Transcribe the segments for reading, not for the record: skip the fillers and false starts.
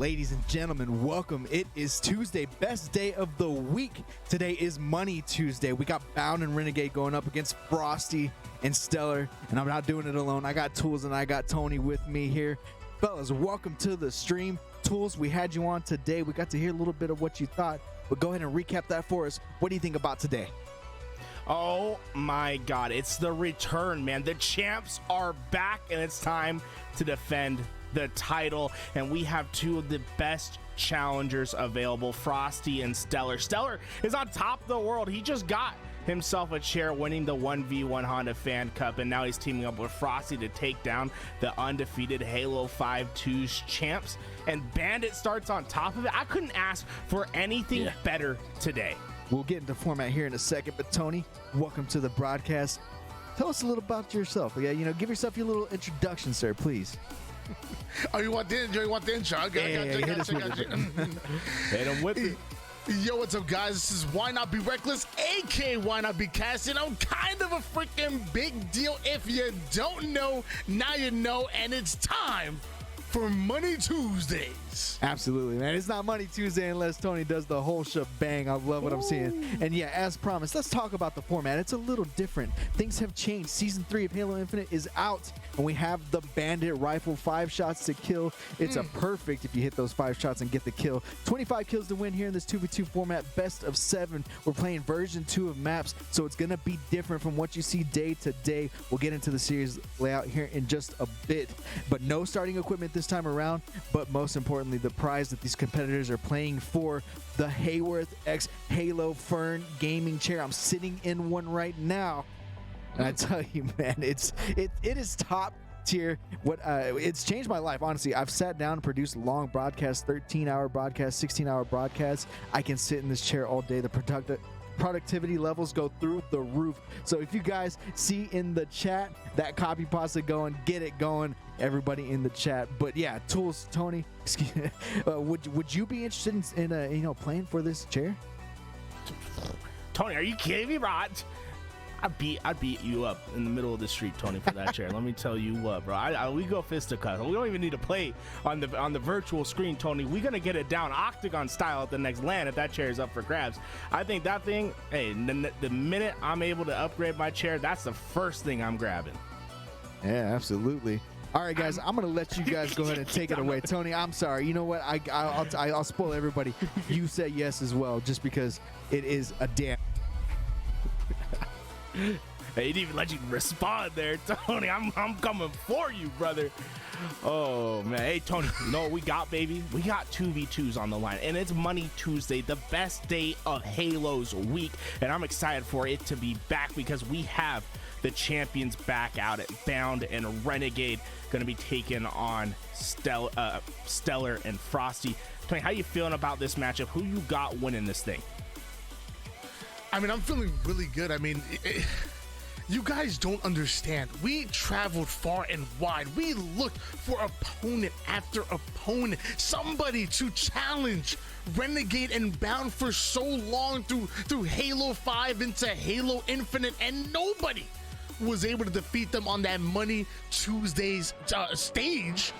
Ladies and gentlemen, welcome. It is Tuesday, best day of the week. Today is Money Tuesday. We got Bound and Renegade going up against Frosty and StelluR, and I'm not doing it alone. I got Tools and I got Tony with me here. Fellas, welcome to the stream. Tools, we had you on today. We got to hear a little bit of what you thought, but go ahead and recap that for us. What do you think about today? Oh my God, it's the return, man. The champs are back, and it's time to defend the title, and we have two of the best challengers available, Frosty and StelluR. StelluR is on top of the world. He just got himself a chair, winning the 1v1 Honda Fan Cup, and now he's teaming up with Frosty to take down the undefeated Halo 5 2's champs, and Bandit Starts on top of it. I couldn't ask for anything better today. We'll get into format here in a second, but Tony, welcome to the broadcast. Tell us a little about yourself. Yeah, give yourself your little introduction, sir, please. Oh, you want the intro? Hit him with it. Yo, what's up, guys? This is Why Not Be Reckless, aka Why Not Be Casting. I'm kind of a freaking big deal. If you don't know, now you know, and it's time for Money Tuesdays. Absolutely, man. It's not Money Tuesday unless Tony does the whole shebang. I love what I'm seeing. And yeah, as promised, let's talk about the format. It's a little different. Things have changed. Season 3 of Halo Infinite is out, and we have the Bandit rifle, 5 shots to kill. It's a perfect if you hit those 5 shots and get the kill. 25 kills to win here in this 2v2 format, best of 7. We're playing version 2 of maps, so it's gonna be different from what you see day to day. We'll get into the series layout here in just a bit, but no starting equipment this time around. But most importantly, the prize that these competitors are playing for, the Haworth X Halo Fern gaming chair. I'm sitting in one right now, and I tell you, man, it is top tier. It's changed my life, honestly. I've sat down and produced long broadcasts, 13-hour broadcasts, 16-hour broadcasts. I can sit in this chair all day. The productivity levels go through the roof. So if you guys see in the chat that copy pasta going, get it going, everybody in the chat. But yeah, Tools, Tony, excuse me, would you be interested in playing for this chair? Tony, are you kidding me, Rod? I'd beat you up in the middle of the street, Tony, for that chair. Let me tell you what, bro. We go fisticuffs. We don't even need to play on the virtual screen, Tony. We're gonna get it down octagon style at the next LAN if that chair is up for grabs. I think that thing. Hey, the minute I'm able to upgrade my chair, that's the first thing I'm grabbing. Yeah, absolutely. All right, guys, I'm gonna let you guys go ahead and take it away. Tony, I'm sorry. You know what? I'll spoil everybody. You said yes as well, just because it is a damn. They didn't even let you respond there, Tony. I'm coming for you, brother. Oh man, hey Tony, you know what we got, baby? We got 2v2s on the line, and it's Money Tuesday, the best day of Halo's week, and I'm excited for it to be back because we have the champions back out at Bound and Renegade, gonna be taking on StelluR and Frosty. Tony, how you feeling about this matchup? Who you got winning this thing? I mean, I'm feeling really good. I mean, you guys don't understand. We traveled far and wide. We looked for opponent after opponent, somebody to challenge Renegade and Bound for so long through Halo 5 into Halo Infinite, and nobody was able to defeat them on that Money Tuesdays stage.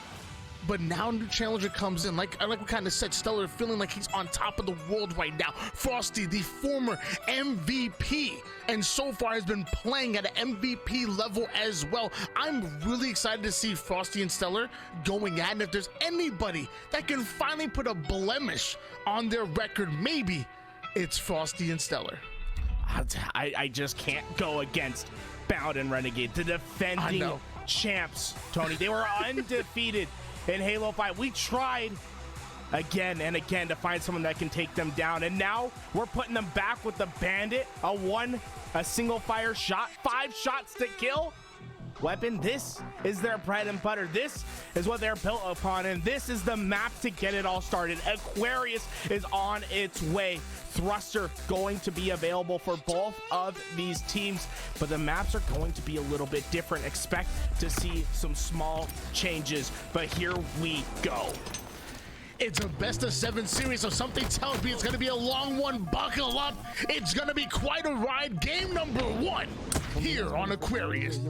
But now a new challenger comes in, like we kind of said, StelluR feeling like he's on top of the world right now. Frosty, the former MVP, and so far has been playing at an MVP level as well. I'm really excited to see Frosty and StelluR going at it. And if there's anybody that can finally put a blemish on their record, maybe it's Frosty and StelluR. I just can't go against Bound and Renegade, the defending champs, Tony. They were undefeated in Halo 5. We tried again and again to find someone that can take them down, and now we're putting them back with the Bandit, a single fire shot, 5 shots to kill weapon. This is their bread and butter. This is what they're built upon, and this is the map to get it all started. Aquarius is on its way. Thruster going to be available for both of these teams, but the maps are going to be a little bit different. Expect to see some small changes, but here we go. It's a best of 7 series, so something tells me it's going to be a long one. Buckle up. It's going to be quite a ride. Game number 1 here on Aquarius.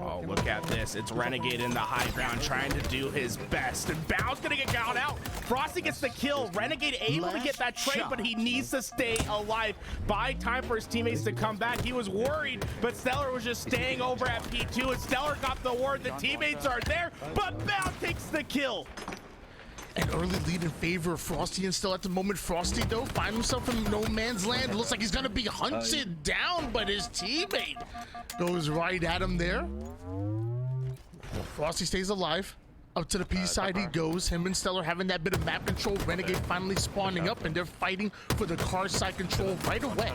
Oh, look at this. It's Renegade in the high ground trying to do his best. And Bound's going to get gone out. Frosty gets the kill. Renegade able to get that trade, but he needs to stay alive. Buy time for his teammates to come back. He was worried, but StelluR was just staying over at P2, and StelluR got the word the teammates are there, but Bound takes the kill. An early lead in favor of Frosty, and still at the moment, Frosty, though, finds himself in no man's land. It looks like he's going to be hunted down, but his teammate goes right at him there. Frosty stays alive. Up to the P side he goes. Him and StelluR having that bit of map control. Renegade finally spawning up, and they're fighting for the car side control right away.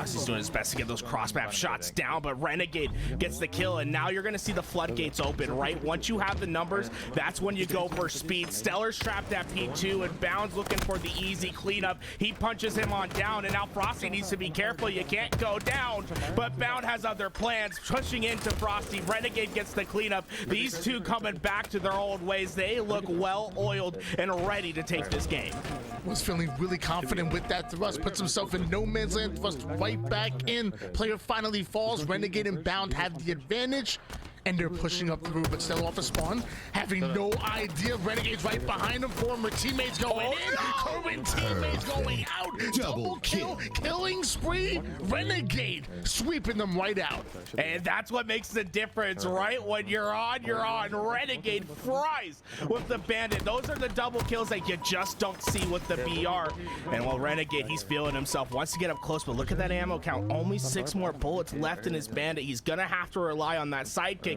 He's doing his best to get those cross-map shots down, but Renegade gets the kill, and now you're going to see the floodgates open, right? Once you have the numbers, that's when you go for speed. StelluR's trapped at P2, and Bound's looking for the easy cleanup. He punches him on down, and now Frosty needs to be careful. You can't go down, but Bound has other plans, pushing into Frosty. Renegade gets the cleanup. These two coming back to their old ways. They look well-oiled and ready to take this game. Was feeling really confident with that thrust, puts himself in no man's land, thrust right back in. Player finally falls. Renegade and Bound have the advantage, and they're pushing up through, but still off a spawn, having no idea. Renegade's right behind him. Former teammates going in, current teammates going out. Double kill, killing spree. Renegade sweeping them right out. And that's what makes the difference, right? When you're on, you're on. Renegade fries with the Bandit. Those are the double kills that you just don't see with the BR. And while Renegade, he's feeling himself, wants to get up close, but look at that ammo count. Only 6 more bullets left in his Bandit. He's gonna have to rely on that sidekick.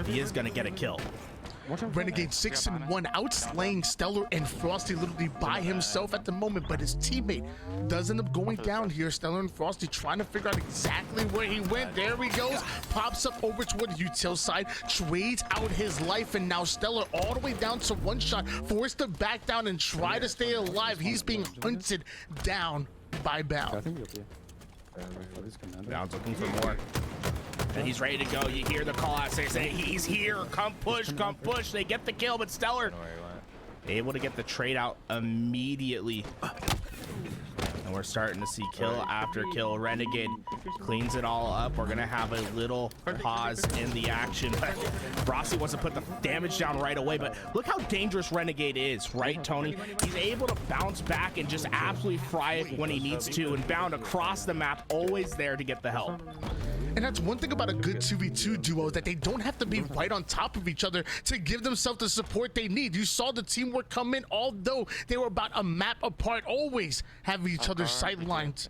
He is gonna get a kill. Renegade 6-1, outslaying StelluR and Frosty literally by himself at the moment, but his teammate does end up going down here. StelluR and Frosty trying to figure out exactly where he went. There he goes, pops up over toward the util side, trades out his life, and now StelluR all the way down to 1 shot, forced to back down and try to stay alive. He's being hunted down by Bound. Bound's looking for more. And he's ready to go. You hear the call out. They say he's here. Come push, come push. They get the kill, but StelluR able to get the trade out immediately. And we're starting to see kill after kill. Renegade cleans it all up. We're gonna have a little pause in the action, but Frosty wants to put the damage down right away. But look how dangerous Renegade is, right, Tony? He's able to bounce back and just absolutely fry it when he needs to, and Bound across the map, always there to get the help. And that's one thing about a good 2v2 duo, that they don't have to be right on top of each other to give themselves the support they need. You saw the teamwork come in, although they were about a map apart, always have each other's sight lines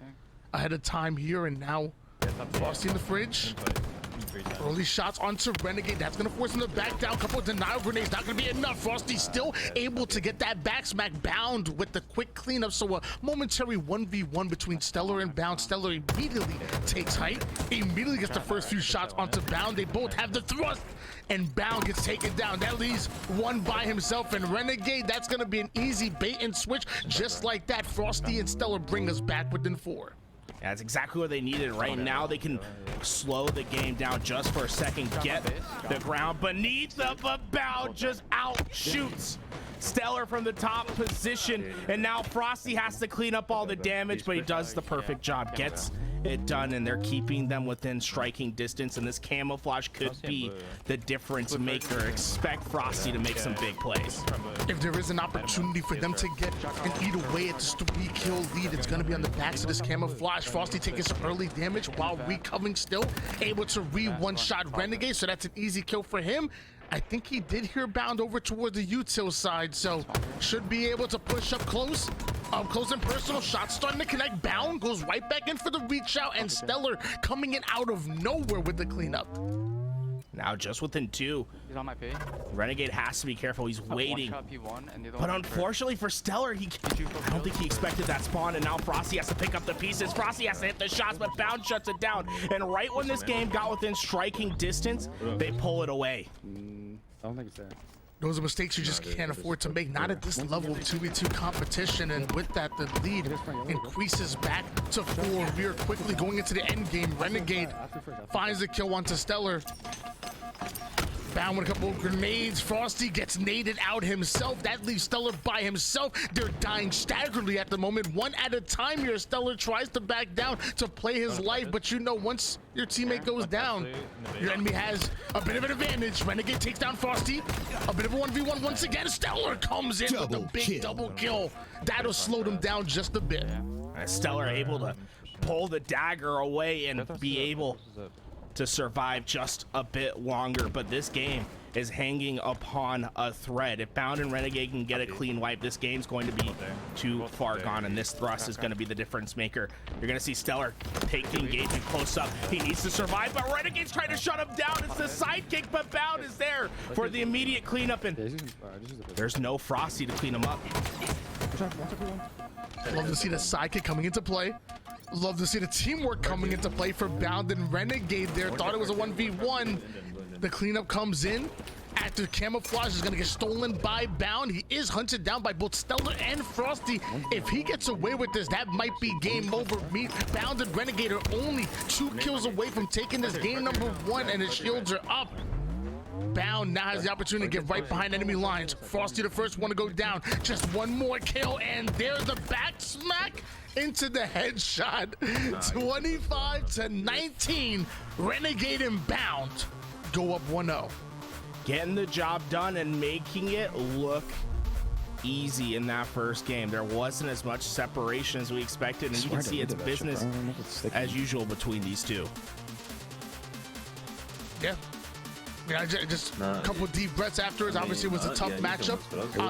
ahead of time here. And now Frosty in the fridge. Early shots onto Renegade. That's going to force him to back down. Couple of denial grenades. Not going to be enough. Frosty still able to get that back smack. Bound with the quick cleanup. So a momentary 1v1 between StelluR and Bound. StelluR immediately takes height. Immediately gets the first few shots onto Bound. They both have the thrust, and Bound gets taken down. That leaves one by himself, and Renegade, that's going to be an easy bait and switch. Just like that, Frosty and StelluR bring us back within 4. That's exactly what they needed. Right now, they can slow the game down just for a second, get the ground beneath them, but Bound just outshoots StelluR from the top position. And now Frosty has to clean up all the damage, but he does the perfect job, gets it done, and they're keeping them within striking distance. And this camouflage could be the difference maker. Expect Frosty to make some big plays. If there is an opportunity for them to get and eat away at this 3-kill lead, it's going to be on the backs of this camouflage. Frosty taking some early damage while recovering, still able to one-shot Renegade, so that's an easy kill for him. I think he did hear Bound over toward the util side, so should be able to push up close and personal. Shots starting to connect. Bound goes right back in for the reach out, and StelluR coming in out of nowhere with the cleanup. Now just within 2. He's on my pay. Renegade has to be careful. He's waiting. But But unfortunately for StelluR, I don't think he expected that spawn, and now Frosty has to pick up the pieces. Frosty has to hit the shots, but Bound shuts it down. And right when this game got within striking distance, they pull it away. I don't think it's there. Those are mistakes you just can't afford to make, not at this level of 2v2 competition. And with that, the lead increases back to 4. We are quickly going into the end game. Renegade finds the kill onto StelluR. Bound with a couple of grenades. Frosty gets naded out himself. That leaves StelluR by himself. They're dying staggeringly at the moment, one at a time here. StelluR tries to back down to play his life, but you know, once your teammate goes down, your enemy has a bit of an advantage. Renegade takes down Frosty. A bit of a 1v1 once again. StelluR comes in with a big double kill. That'll slow them down just a bit. StelluR able to pull the dagger away and be able to survive just a bit longer, but this game is hanging upon a thread. If Bound and Renegade can get a clean wipe, this game's going to be too far gone, and this thrust is going to be the difference maker. You're going to see StelluR take the engagement close up. He needs to survive, but Renegade's trying to shut him down. It's the sidekick, but Bound is there for the immediate cleanup, and there's no Frosty to clean him up. Love to see the sidekick coming into play. Love to see the teamwork coming into play for Bound and Renegade there. Thought it was a 1v1. The cleanup comes in after camouflage is going to get stolen by Bound. He is hunted down by both StelluR and Frosty. If he gets away with this, that might be game over. Bound and Renegade are only 2 kills away from taking this game number 1, and his shields are up. Bound now has the opportunity to get right behind enemy lines. Frosty the first one to go down. Just one more kill, and there's the back smack into the headshot. 25-19. Renegade and Bound go up 1-0. Getting the job done and making it look easy in that first game. There wasn't as much separation as we expected, and you can see it's business as usual between these two. Yeah. Yeah, just a couple of deep breaths afterwards. Obviously, it was a tough matchup,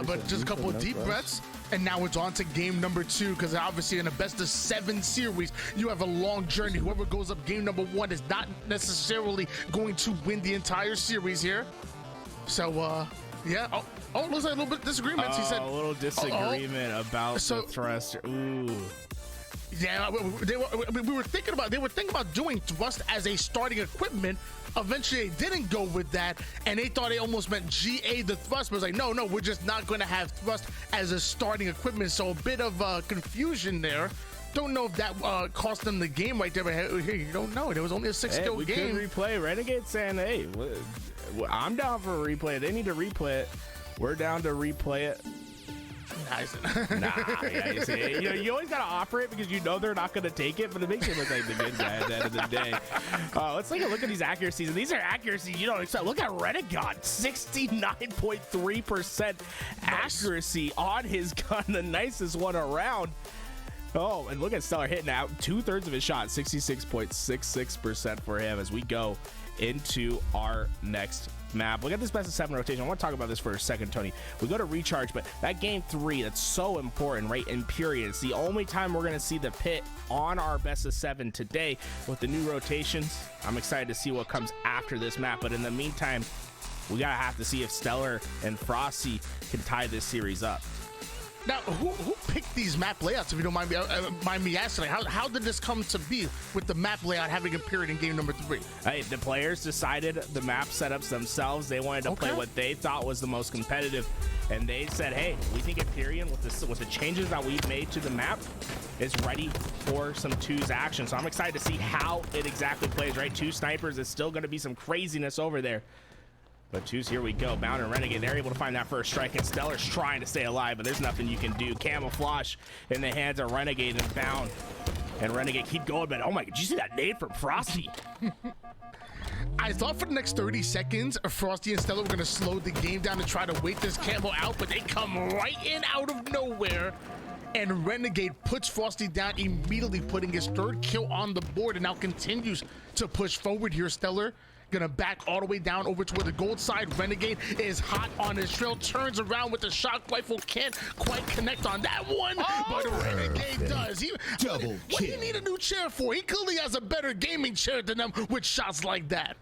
but just a couple of deep breaths. And now it's on to game number 2, because obviously in a best-of-7 series, you have a long journey. Whoever goes up game number 1 is not necessarily going to win the entire series here. So, yeah. Oh, looks like a little bit of disagreements. He said a little disagreement about the thruster. Ooh. Yeah, they were thinking about doing thrust as a starting equipment. Eventually, they didn't go with that, and they thought it almost meant GA the thrust. But it was like, no, we're just not going to have thrust as a starting equipment. So a bit of confusion there. Don't know if that cost them the game right there. But hey, you don't know. It was only a 6-kill game. We could replay. Renegade saying, hey, I'm down for a replay. They need to replay it. We're down to replay it. Nice. You always gotta offer it because you know they're not gonna take it, but it makes you look like the good guy at the end of the day. Let's take a look at these accuracies, and these are accuracies you don't expect. Look at Renegade, 69.3% accuracy on his gun, the nicest one around. Oh, and look at StelluR hitting out 2/3 of his shot, 66.66% for him as we go into our next map. Look at this best-of-7 rotation. I want to talk about this for a second, Tony. We go to recharge, but that game 3, that's so important, right? In period, it's the only time we're going to see the pit on our best-of-7 today with the new rotations. I'm excited to see what comes after this map, but in the meantime, we gotta have to see if StelluR and Frosty can tie this series up. Now, who picked these map layouts, if you don't mind me asking? How did this come to be with the map layout having a period in game number 3? Hey, the players decided the map setups themselves. They wanted to play what they thought was the most competitive, and they said, hey, we think Empyrean, with the changes that we've made to the map, is ready for some 2s action. So I'm excited to see how it exactly plays, right? 2 snipers, is still going to be some craziness over there. But 2s, here we go. Bound and Renegade, they're able to find that first strike, and StelluR's trying to stay alive, but there's nothing you can do. Camouflage in the hands of Renegade, and Bound and Renegade keep going, but oh my, did you see that nade from Frosty? I thought for the next 30 seconds, Frosty and StelluR were going to slow the game down to try to wait this camo out, but they come right in out of nowhere. And Renegade puts Frosty down, immediately putting his 3rd kill on the board, and now continues to push forward here. StelluR gonna back all the way down over to where the gold side. Renegade is hot on his trail, turns around with the shock rifle, can't quite connect on that one, but Renegade does. What do you need a new chair for? He clearly has a better gaming chair than them with shots like that.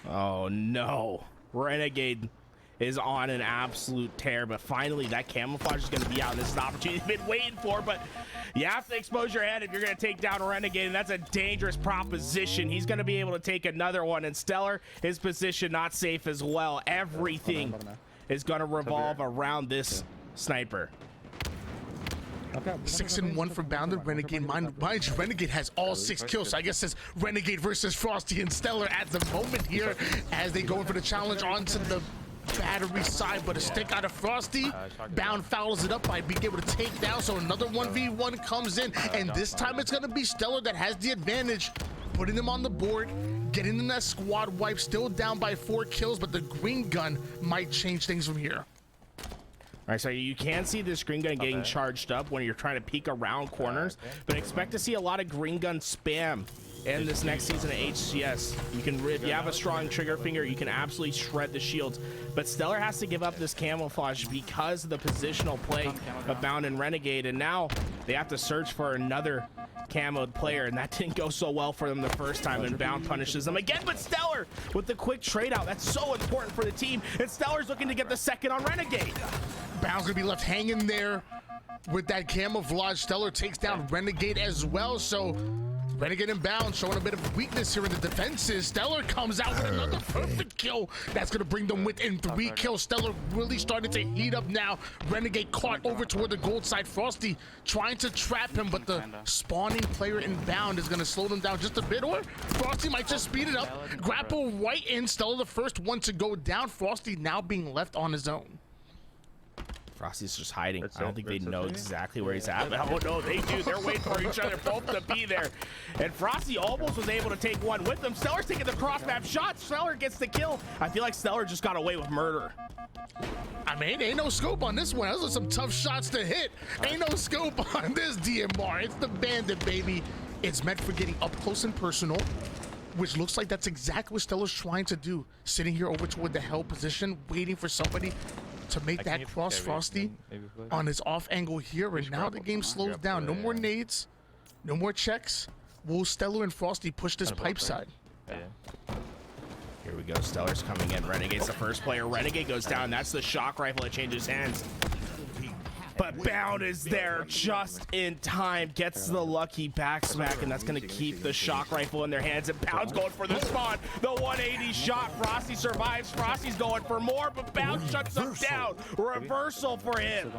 Oh no, Renegade is on an absolute tear, but finally that camouflage is going to be out, and this is an opportunity you've been waiting for. But you have to expose your head if you're going to take down a Renegade, and that's a dangerous proposition. He's going to be able to take another one, and StelluR, his position not safe as well. Everything is going to revolve around this sniper. 6-1 for Bandit. Renegade, mind you, Renegade has all 6 kills. So I guess it's Renegade versus Frosty and StelluR at the moment here as they go in for the challenge onto the battery side, but a stick out of Frosty. Bound fouls it up by being able to take down. So another 1v1 comes in, and this time it's going to be StelluR that has the advantage, putting them on the board, getting in that squad wipe, still down by 4 kills, but the green gun might change things from here. All right, so you can see this green gun getting charged up when you're trying to peek around corners, but expect to see a lot of green gun spam in this next season of HCS. You can, if you have a strong trigger finger, you can absolutely shred the shields. But StelluR has to give up this camouflage because of the positional play of Bound and Renegade, and now they have to search for another camoed player, and that didn't go so well for them the first time, and Bound punishes them again. But StelluR with the quick trade out, that's so important for the team, and StelluR's looking to get the second on Renegade. Bound's gonna be left hanging there with that camouflage. StelluR takes down Renegade as well, so Renegade and Bound showing a bit of weakness here in the defenses. StelluR comes out with another perfect kill. That's gonna bring them within 3 kills. StelluR really starting to heat up now. Renegade caught over toward the gold side. Frosty trying to trap him, but the spawning player in Bound is gonna slow them down just a bit, or Frosty might just speed it up. Grapple right in. StelluR the first one to go down. Frosty now being left on his own. Frosty's just hiding. I don't think they know exactly where he's at. Oh no, they do. They're waiting for each other both to be there. And Frosty almost was able to take one with them. StelluR's taking the cross map shot. StelluR gets the kill. I feel like StelluR just got away with murder. I mean, ain't no scope on this one. Those are some tough shots to hit. Ain't no scope on this DMR. It's the Bandit, baby. It's meant for getting up close and personal, which looks like that's exactly what StelluR's trying to do. Sitting here over toward the hell position, waiting for somebody to make that cross. Frosty on his off angle here, and now the game slows down. No more nades, no more checks. Will StelluR and Frosty push this pipe side? Here we go. StelluR's coming in. Renegade's the first player. Renegade goes down. That's the shock rifle that changes hands. But Bound is there just in time. Gets the lucky back smack, and that's going to keep the shock rifle in their hands. And Bound's going for the spawn. The 180 shot. Frosty survives. Frosty's going for more, but Bound shuts him down. Reversal for him.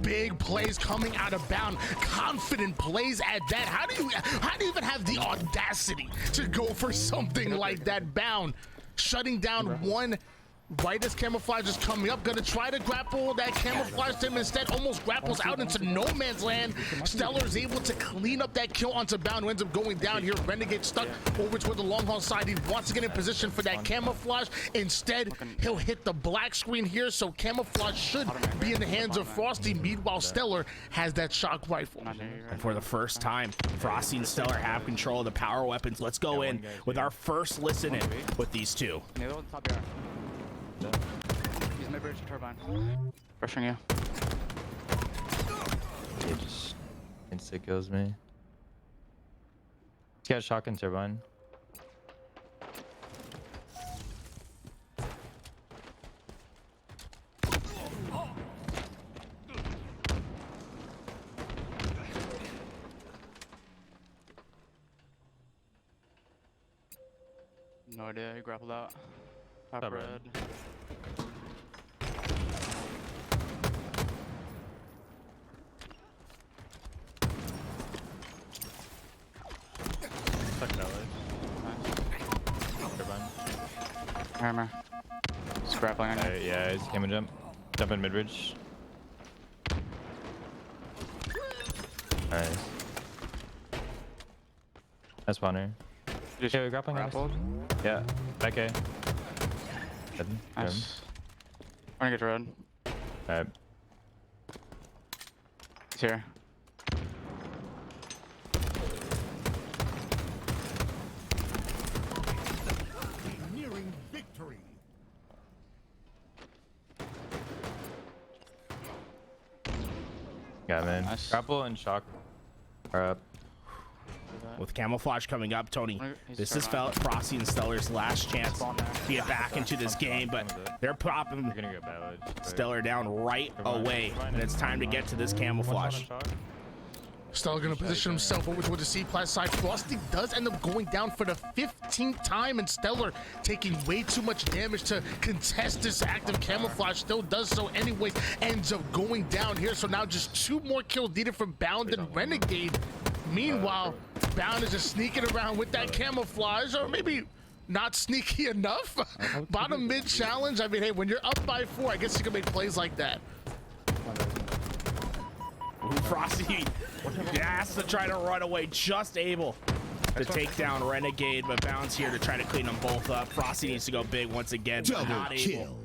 Big plays coming out of Bound. Confident plays at that. How do you even have the audacity to go for something like that? Bound shutting down one right as camouflage is coming up, gonna try to grapple that camouflage to him, instead almost grapples out into no man's land. StelluR is able to clean up that kill onto Bound, who ends up going down here. Renegade stuck over toward the long haul side. He wants to get in position for that camouflage. Instead, he'll hit the black screen here, so camouflage should be in the hands of Frosty. Meanwhile, StelluR has that shock rifle. And for the first time, Frosty and StelluR have control of the power weapons. Let's go in with our first listen in with these two. He's my bridge turbine. Rushing you. He just insta kills me. He's got a shotgun turbine. No idea, he grappled out. Top red. Hammer. Just grappling on you. Yeah, he's camera jump. Jump in mid-ridge. Nice. Nice spawner. Just Okay, we're grappling. grappled. Yeah, back A. Nice. I'm gonna get red. Alright. He's here. Nearing victory. Got him in. Nice. Grapple and shock are up. With camouflage coming up, Tony, He's this is turbine. Frosty and StelluR's last chance to get back into this game, but they're popping We're gonna go bad. StelluR down right away, and it's time to get to this camouflage. StelluR gonna position himself over toward the C-Plat side. Frosty does end up going down for the 15th time, and StelluR taking way too much damage to contest this active camouflage. Still does so anyways, ends up going down here. So now just 2 more kills needed from Bound and Renegade. Meanwhile, Bound is just sneaking around with that camouflage, or maybe not sneaky enough. Bottom mid challenge. I mean, hey, when you're up by 4, I guess you can make plays like that. Ooh, Frosty has to try to run away, just able to take down Renegade, but Bounce here to try to clean them both up. Frosty needs to go big once again, but not able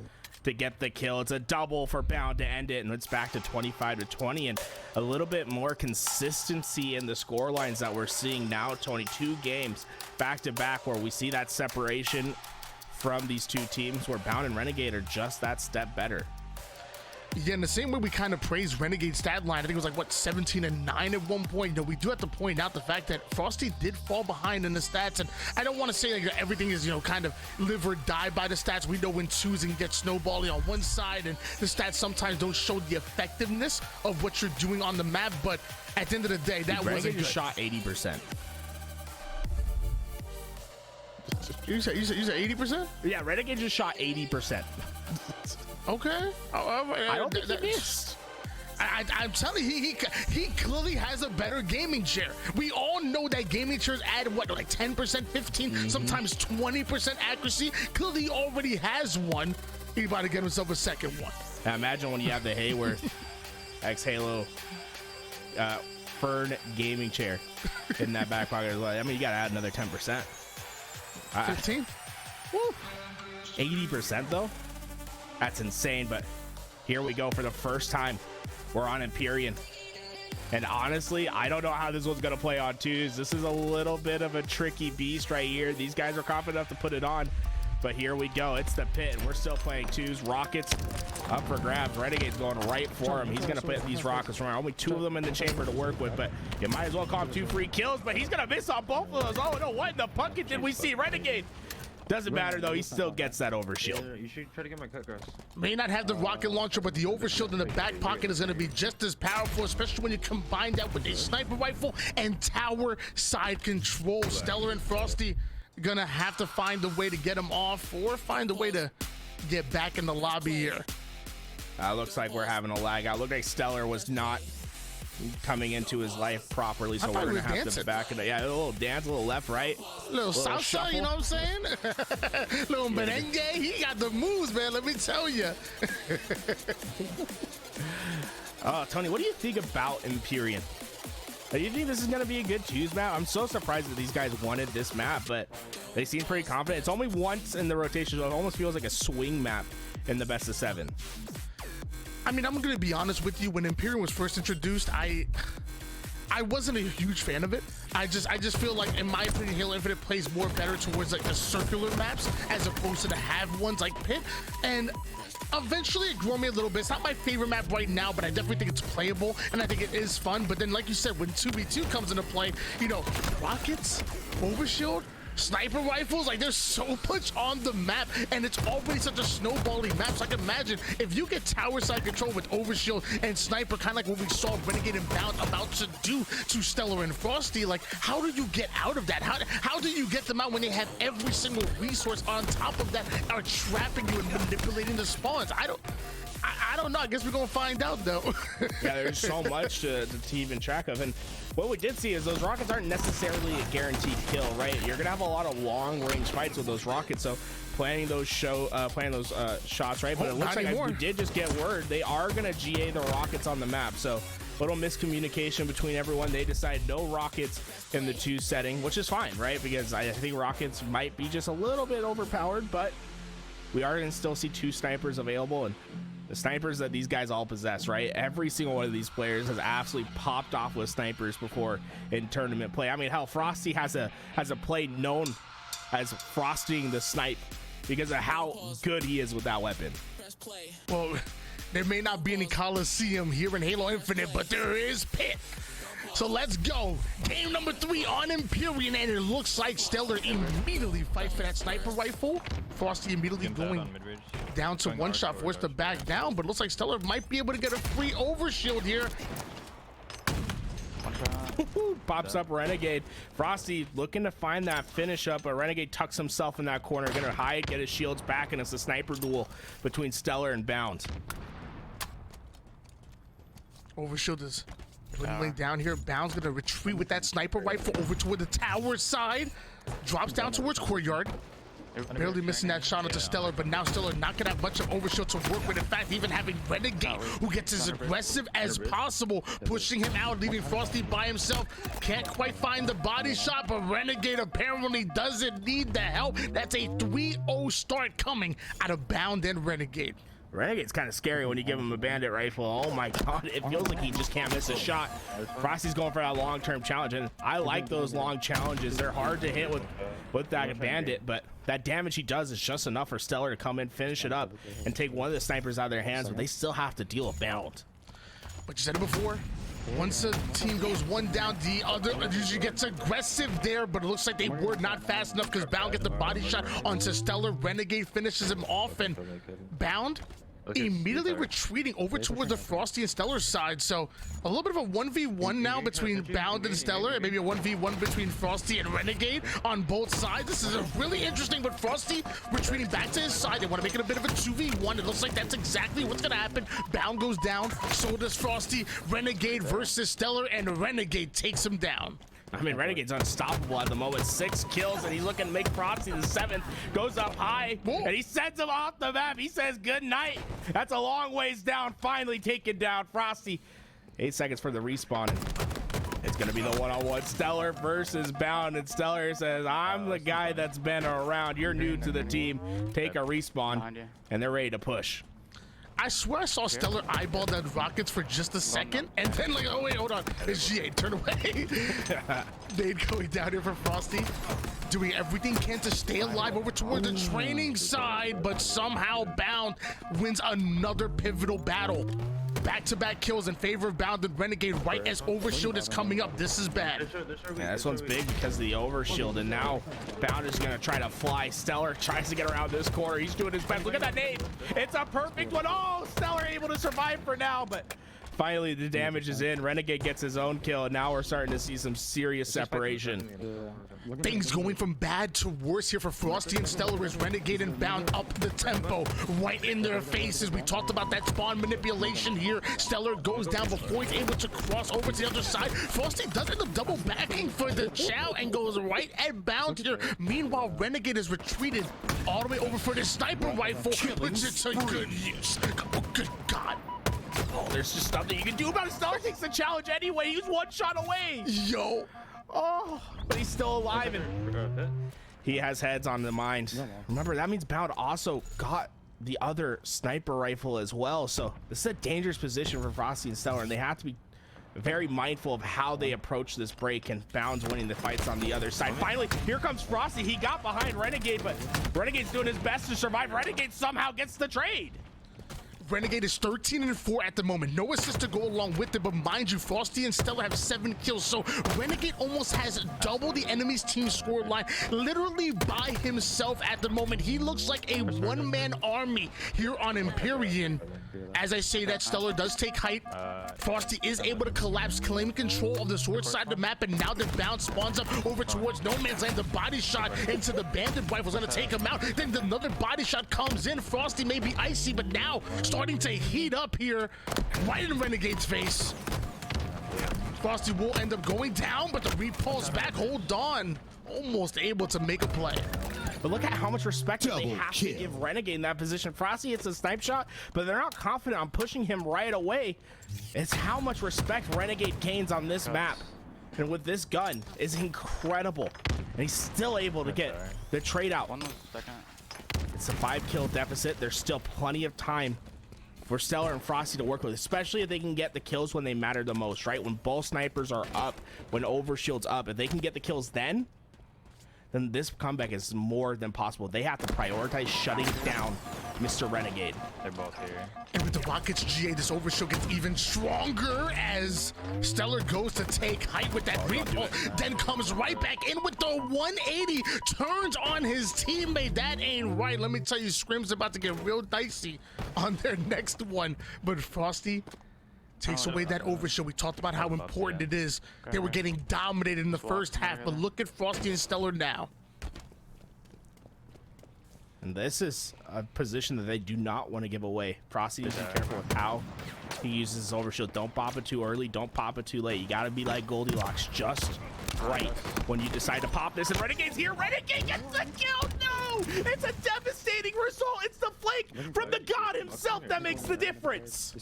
to get the kill. It's a double for Bound to end it, and it's back to 25-20, and a little bit more consistency in the score lines that we're seeing now, Tony. 2 games back to back where we see that separation from these 2 teams, where Bound and Renegade are just that step better. Yeah, in the same way we kind of praised Renegade's stat line, I think it was like, what, 17-9 at one point. You know, we do have to point out the fact that Frosty did fall behind in the stats, and I don't want to say like everything is, you know, kind of live or die by the stats. We know when choosing get snowballing on one side, and the stats sometimes don't show the effectiveness of what you're doing on the map, but at the end of the day, that wasn't good. Shot 80%. You said 80%? Yeah, Renegade just shot 80%. Okay. I don't think he missed. I'm telling you, he clearly has a better gaming chair. We all know that gaming chairs add what, like 10%, 15, sometimes 20% accuracy. Clearly he already has one. He's about to get himself a second one. Now imagine when you have the Haworth X Halo Fern gaming chair in that back pocket. I mean, you gotta add another 10%. 15? Woo. 80% though? That's insane, but here we go for the first time. We're on Empyrean. And honestly, I don't know how this one's going to play on 2s. This is a little bit of a tricky beast right here. These guys are confident enough to put it on. But here we go. It's the pit. We're still playing 2s. Rockets up for grabs. Renegade's going right for him. He's going to put these rockets around. Only 2 of them in the chamber to work with, but you might as well call him 2 free kills. But he's going to miss on both of those. Oh, no. What in the bucket did we see? Renegade. Doesn't matter though, he still gets that overshield. You should try to get my cut grass. May not have the rocket launcher, but the overshield in the back pocket is going to be just as powerful, especially when you combine that with a sniper rifle and tower side control. StelluR and Frosty gonna have to find a way to get him off, or find a way to get back in the lobby here. Looks like we're having a lag out. Looked like StelluR was not coming into his life properly, so we're gonna have to back it up. Yeah, a little dance, a little left, right, a little salsa, you know what I'm saying? Little merengue. He got the moves, man. Let me tell you. Tony, what do you think about Empyrean? Do you think this is gonna be a good 2s map? I'm so surprised that these guys wanted this map, but they seem pretty confident. It's only once in the rotation, so it almost feels like a swing map in the best of 7. I mean, I'm gonna be honest with you. When Empyrean was first introduced, I wasn't a huge fan of it. I just feel like, in my opinion, Halo Infinite plays more better towards like the circular maps as opposed to the have ones like Pit. And eventually it grew on me a little bit. It's not my favorite map right now, but I definitely think it's playable and I think it is fun. But then, like you said, when 2v2 comes into play, you know, rockets, overshield, sniper rifles, like there's so much on the map, and it's always such a snowballing map. So I can imagine if you get tower side control with overshield and sniper, kind of like what we saw Renegade and Bound about to do to StelluR and Frosty, like how do you get out of that? How do you get them out when they have every single resource on top of that are trapping you and manipulating the spawns? I don't know. I guess we're gonna find out though. Yeah, there's so much to even track of, and what we did see is those rockets aren't necessarily a guaranteed kill, right? You're gonna have a lot of long range fights with those rockets, so planning those shots, right? But it looks like we did just get word they are gonna GA the rockets on the map, so little miscommunication between everyone. They decide no rockets in the 2 setting, which is fine, right? Because I think rockets might be just a little bit overpowered, but we are gonna still see 2 snipers available, and the snipers that these guys all possess, right? Every single one of these players has absolutely popped off with snipers before in tournament play. I mean, hell, Frosty has a play known as frosting the snipe because of how good he is with that weapon. Well, there may not be any Coliseum here in Halo Infinite, but there is Pit. So let's go. Game number 3 on Empyrean, and it looks like StelluR immediately fights for that sniper rifle. Frosty immediately going down to one shot, forced to back down, but it looks like StelluR might be able to get a free overshield here. Pops up Renegade. Frosty looking to find that finish up, but Renegade tucks himself in that corner. Gonna hide, get his shields back, and it's a sniper duel between StelluR and Bound. Overshield is dwindling down here. Bound's gonna retreat with that sniper rifle over toward the tower side. Drops down towards courtyard. Barely missing that shot onto StelluR, but now StelluR not gonna have much of overshield to work with. In fact, even having Renegade, who gets as aggressive as possible, pushing him out, leaving Frosty by himself. Can't quite find the body shot, but Renegade apparently doesn't need the help. That's a 3-0 start coming out of Bound and Renegade. Renegade's kind of scary when you give him a bandit rifle. Oh my god, it feels like he just can't miss a shot. Frosty's going for that long-term challenge, and I like those long challenges. They're hard to hit with that bandit, but that damage he does is just enough for StelluR to come in, finish it up, and take one of the snipers out of their hands, but they still have to deal with Bound. But you said it before, once a team goes one down, the other usually gets aggressive there, but it looks like they were not fast enough because Bound gets the body shot onto StelluR. Renegade finishes him off, and Bound immediately retreating over toward the Frosty and StelluR side. So a little bit of a 1v1 now between Bound and StelluR, and maybe a 1v1 between Frosty and Renegade on both sides. This is a really interesting, but Frosty retreating back to his side. They want to make it a bit of a 2v1. It looks like that's exactly what's going to happen. Bound goes down, so does Frosty. Renegade versus StelluR, and Renegade takes him down. I mean, Renegade's unstoppable at the moment. 6 kills, and he's looking to make Frosty the 7th. Goes up high, and he sends him off the map. He says good night. That's a long ways down. Finally taken down Frosty. 8 seconds for the respawn. It's going to be the one-on-one. StelluR versus Bound, and StelluR says, I'm the guy that's been around. You're new to the team. Take a respawn, and they're ready to push. I swear I saw StelluR eyeball that rockets for just a second, and then like, oh wait, hold on, it's G8, turn away. Nade going down here for Frosty, doing everything he can to stay alive over toward the training side, but somehow Bound wins another pivotal battle. Back-to-back kills in favor of Bound and Renegade right as Overshield is coming up. This is bad. Yeah, this one's big because of the Overshield, and now Bound is going to try to fly. StelluR tries to get around this corner. He's doing his best. Look at that nade. It's a perfect one. Oh, StelluR able to survive for now, but finally the damage is in. Renegade gets his own kill, and now we're starting to see some serious separation. Things going from bad to worse here for Frosty and StelluR as Renegade and Bound up the tempo right in their faces. We talked about that spawn manipulation here. StelluR goes down before he's able to cross over to the other side. Frosty does end up double backing for the chow and goes right at Bound here. Meanwhile, Renegade is retreated all the way over for the sniper rifle, which is a good use. Oh, good God. Oh, there's just nothing you can do about it. StelluR takes the challenge anyway. He's one shot away. Yo. Oh, but he's still alive, and he has heads on the mind. Remember, that means Bound also got the other sniper rifle as well. So this is a dangerous position for Frosty and StelluR, and they have to be very mindful of how they approach this break, and Bound's winning the fights on the other side. Finally, here comes Frosty. He got behind Renegade, but Renegade's doing his best to survive. Renegade somehow gets the trade. Renegade is 13-4 at the moment. No assist to go along with it, but mind you, Frosty and StelluR have 7 kills, so Renegade almost has double the enemy's team score line, literally by himself at the moment. He looks like a one-man army here on Empyrean. As I say that, StelluR does take height. Frosty is able to collapse, claim control of the sword side of the map, and now the Bound spawns up over towards No Man's Land. The body shot into the bandit rifle is going to take him out. Then another body shot comes in. Frosty may be icy, but now starting to heat up here right in Renegade's face. Frosty will end up going down, but the repulse back. Hold on. Almost able to make a play. But look at how much respect they have to give Renegade in that position. Frosty hits a snipe shot, but they're not confident on pushing him right away. It's how much respect Renegade gains on this map. And with this gun is incredible. And he's still able to get the trade out. It's a 5-kill deficit. There's still plenty of time for StelluR and Frosty to work with, especially if they can get the kills when they matter the most, right? When both snipers are up, when Overshield's up, if they can get the kills then this comeback is more than possible. They have to prioritize shutting down Mr. Renegade. They're both here. And with the Rockets GA, this Overshield gets even stronger as StelluR goes to take height with that repulse, then comes right back in with the 180, turns on his teammate. That ain't right. Let me tell you, Scrim's about to get real dicey on their next one. But Frosty Takes away that overshield. We talked about how important it is. They were getting dominated in the first half, but look at Frosty and StelluR now. And this is a position that they do not want to give away. Frosty needs to be careful with how he uses his overshield. Don't pop it too early. Don't pop it too late. You got to be like Goldilocks just right when you decide to pop this. And Renegade's here. Renegade gets the kill. No! It's a devastating result. It's the flank from the god himself that makes the difference.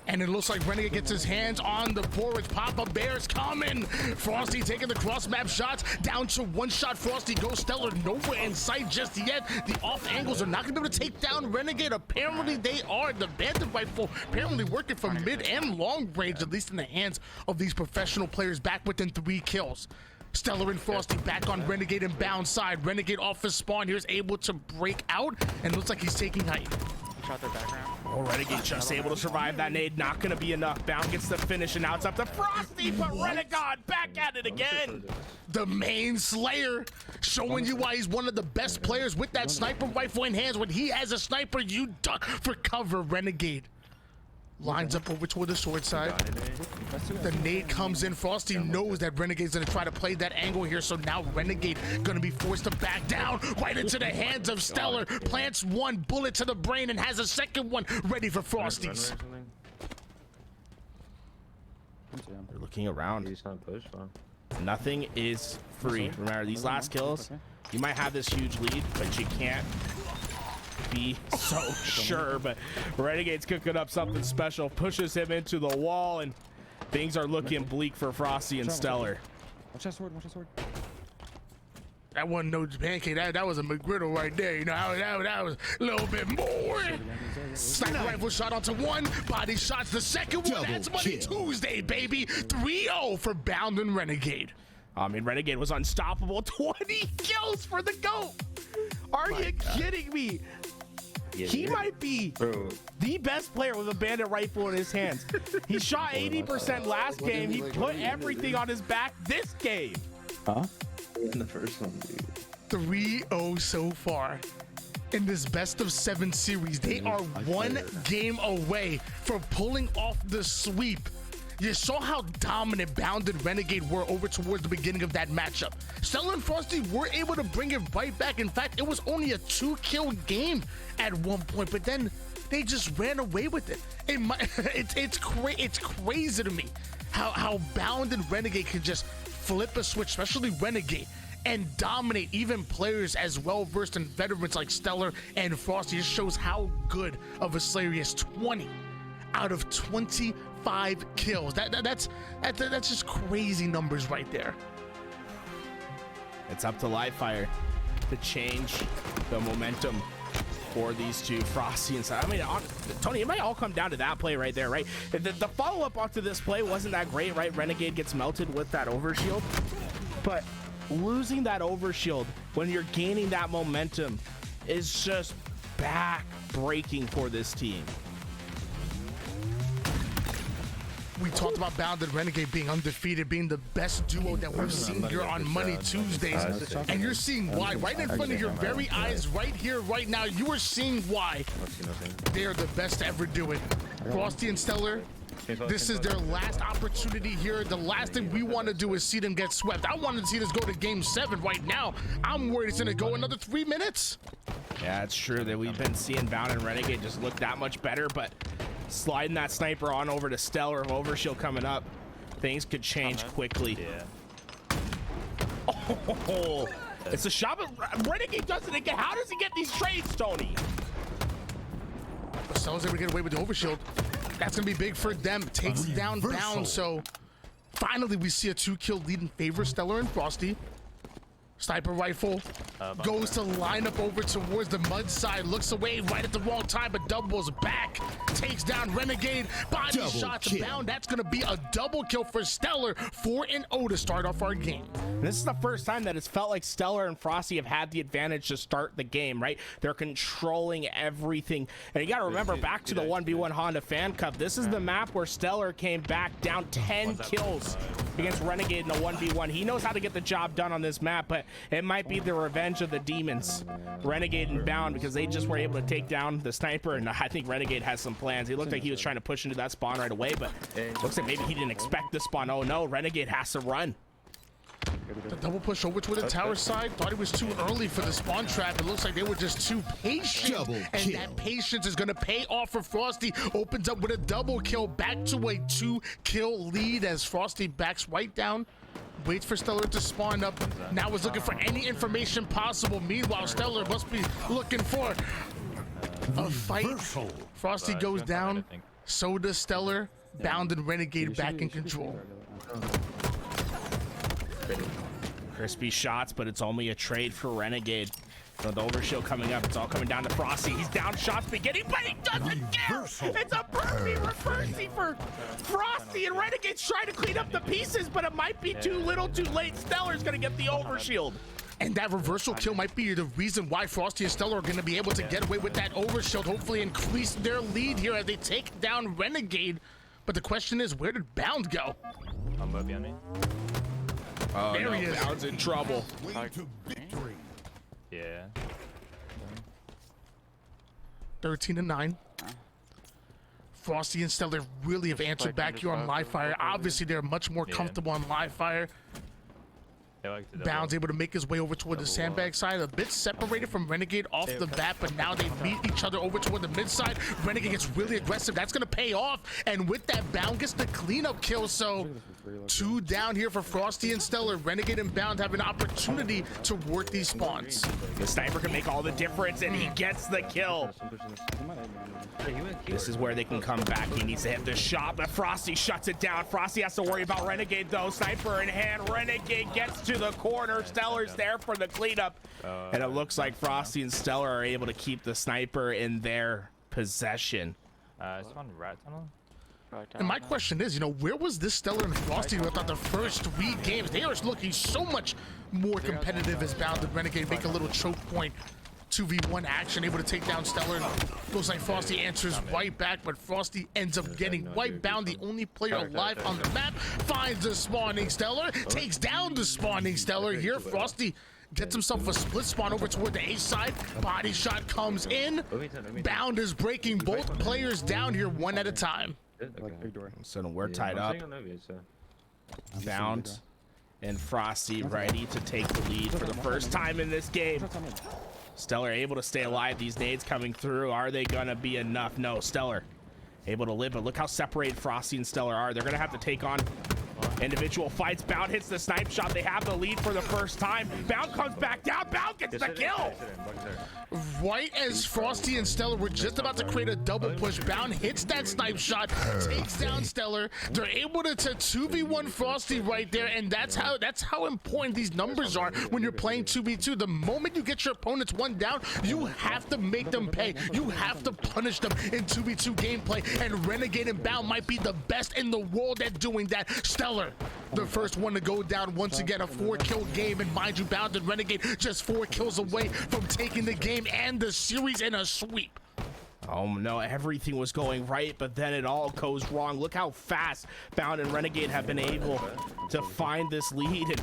And it looks like Renegade gets his hands on the forwards. Papa Bear's coming. Frosty taking the cross-map shots. Down to one shot. Frosty goes. StelluR nowhere in sight just yet. The off angles are not going to be able to take down Renegade. Apparently they are. The Bandit rifle apparently working from mid and long range, at least in the hands of these professional players, back within 3 kills. StelluR and Frosty back on Renegade and bound side. Renegade off his spawn here is able to break out and looks like he's taking height. Shot their background. Oh, Renegade just able to survive that nade. Not going to be enough. Bound gets the finish, and now it's up to Frosty, but Renegade back at it again. The main Slayer showing you why he's one of the best players with that sniper rifle in hands. When he has a sniper, you duck for cover. Renegade lines up over toward the sword side. The nade comes in. Frosty knows that Renegade's gonna try to play that angle here, so now Renegade gonna be forced to back down right into the hands of StelluR. Plants one bullet to the brain and has a second one ready for Frosty's. They're looking around. He's gonna push. Nothing is free. Remember, these last kills, you might have this huge lead, but you can't be so sure. But Renegade's cooking up something special, pushes him into the wall, and things are looking bleak for Frosty and StelluR. Watch that sword, watch that sword. That wasn't no pancake. That was a McGriddle right there. You know, that was a little bit more. Sniper rifle shot onto one. Body shots the second one. That's Money Tuesday, baby. 3-0 for Bound and Renegade. I mean, Renegade was unstoppable. 20 kills for the GOAT. Are you kidding me? He might be the best player with a Bandit rifle in his hands. He shot 80% last game. He put everything on his back this game. Huh? In the first one, dude. 3-0 so far in this best of 7 series. They are one game away from pulling off the sweep. You saw how dominant Bound and Renegade were over towards the beginning of that matchup. StelluR and Frosty were able to bring it right back. In fact, it was only a 2-kill game at one point, but then they just ran away with it. It's crazy to me how Bound and Renegade can just flip a switch, especially Renegade, and dominate even players as well-versed and veterans like StelluR and Frosty. It shows how good of a Slayer he is. 20 out of 25 kills. That's just crazy numbers right there. It's up to LouisVTitan to change the momentum for these two, Frosty and I mean, Tony, it might all come down to that play right there, right? The follow-up onto this play wasn't that great, right? Renegade gets melted with that overshield, but losing that overshield when you're gaining that momentum is just back-breaking for this team. We talked about Bound and Renegade being undefeated, being the best duo that we've seen here on Money Tuesdays. And you're seeing why. Right in front of your very eyes, right here, right now, you are seeing why they are the best to ever do it. Frosty and StelluR, this is their last opportunity here. The last thing we want to do is see them get swept. I wanted to see this go to Game 7 right now. I'm worried it's going to go another 3 minutes. Yeah, it's true that we've been seeing Bound and Renegade just look that much better, but sliding that sniper on over to StelluR, overshield coming up, things could change quickly. Oh, it's a shot, but Renegade doesn't again. How does he get these trades, Tony? StelluR's able to get away with the overshield. That's gonna be big for them. Takes down Bound. So finally we see a 2-kill lead in favor of StelluR and Frosty. Sniper rifle goes to line up over towards the mud side, looks away right at the wrong time, but doubles back, takes down Renegade, body shot to Bound. That's gonna be a double kill for StelluR. 4-0 to start off our game. This is the first time that it's felt like StelluR and Frosty have had the advantage to start the game, right? They're controlling everything. And you gotta remember, back to the 1v1 Honda Fan Cup, this is the map where StelluR came back down 10 kills against Renegade in a 1v1. He knows how to get the job done on this map, but It might be the revenge of the demons, Renegade and Bound, because they just were able to take down the sniper, and I think Renegade has some plans. He looked like he was trying to push into that spawn right away, but looks like maybe he didn't expect the spawn. Oh no, Renegade has to run. The double push over to the tower side. Thought it was too early for the spawn trap. It looks like they were just too patient. And that patience is going to pay off for Frosty. Opens up with a double kill. Back to a 2-kill lead as Frosty backs right down. Waits for StelluR to spawn up. Now is looking for any information possible. Meanwhile, StelluR must be looking for a fight. Frosty goes down. So does StelluR. Bound and Renegade back in control. Crispy shots, but it's only a trade for Renegade. With the overshield coming up, it's all coming down to Frosty. He's down shots beginning, but he doesn't care. It's a perfect reversey for Frosty, and Renegade's trying to clean up the pieces, but it might be too little too late. StelluR's gonna get the overshield. And that reversal kill might be the reason why Frosty and StelluR are going to be able to get away with that overshield, hopefully increase their lead here as they take down Renegade. But the question is, where did Bound go? I'm behind me. Oh, There no, he is. Bound's in trouble. Way to victory. Yeah. 13-9. Frosty and StelluR really have answered back here on live fire. Obviously, they're much more comfortable on live fire. They like to Bound's able to make his way over toward the sandbag side, a bit separated from Renegade off the bat, but now they meet each other over toward the mid side. Renegade gets really aggressive. That's going to pay off, and with that, Bound gets the cleanup kill. So 2 down here for Frosty and StelluR. Renegade and Bound have an opportunity to work these spawns. The sniper can make all the difference, and he gets the kill. This is where they can come back. He needs to hit the shot, but Frosty shuts it down. Frosty has to worry about Renegade, though. Sniper in hand. Renegade gets to the corner. StelluR's there for the cleanup. And it looks like Frosty and StelluR are able to keep the sniper in their possession. It's on rat tunnel. And my question is, where was this StelluR and Frosty throughout the first 3 games? They are looking so much more competitive as Bound and Renegade make a little choke point. 2v1 action, able to take down StelluR. Looks like Frosty answers right back, but Frosty ends up getting wiped. Bound, the only player alive on the map, finds the spawning StelluR, takes down the spawning StelluR. Here, Frosty gets himself a split spawn over toward the A side. Body shot comes in. Bound is breaking both players down here one at a time. So we're tied up. Bound and Frosty ready to take the lead for the first time in this game. StelluR able to stay alive. These nades coming through. Are they gonna be enough? No, StelluR able to live, but look how separated Frosty and StelluR are. They're gonna have to take on individual fights. Bound hits the snipe shot. They have the lead for the first time. Bound comes back down. Bound gets the kill. Right as Frosty and StelluR were just about to create a double push, Bound hits that snipe shot, takes down StelluR. They're able to 2v1 Frosty right there, and that's how important these numbers are when you're playing 2v2. The moment you get your opponents 1 down, you have to make them pay. You have to punish them in 2v2 gameplay, and Renegade and Bound might be the best in the world at doing that. StelluR, the first one to go down once again, a 4-kill game, and mind you, Bound and Renegade just 4 kills away from taking the game and the series in a sweep. Oh no, everything was going right, but then it all goes wrong. Look how fast Bound and Renegade have been able to find this lead and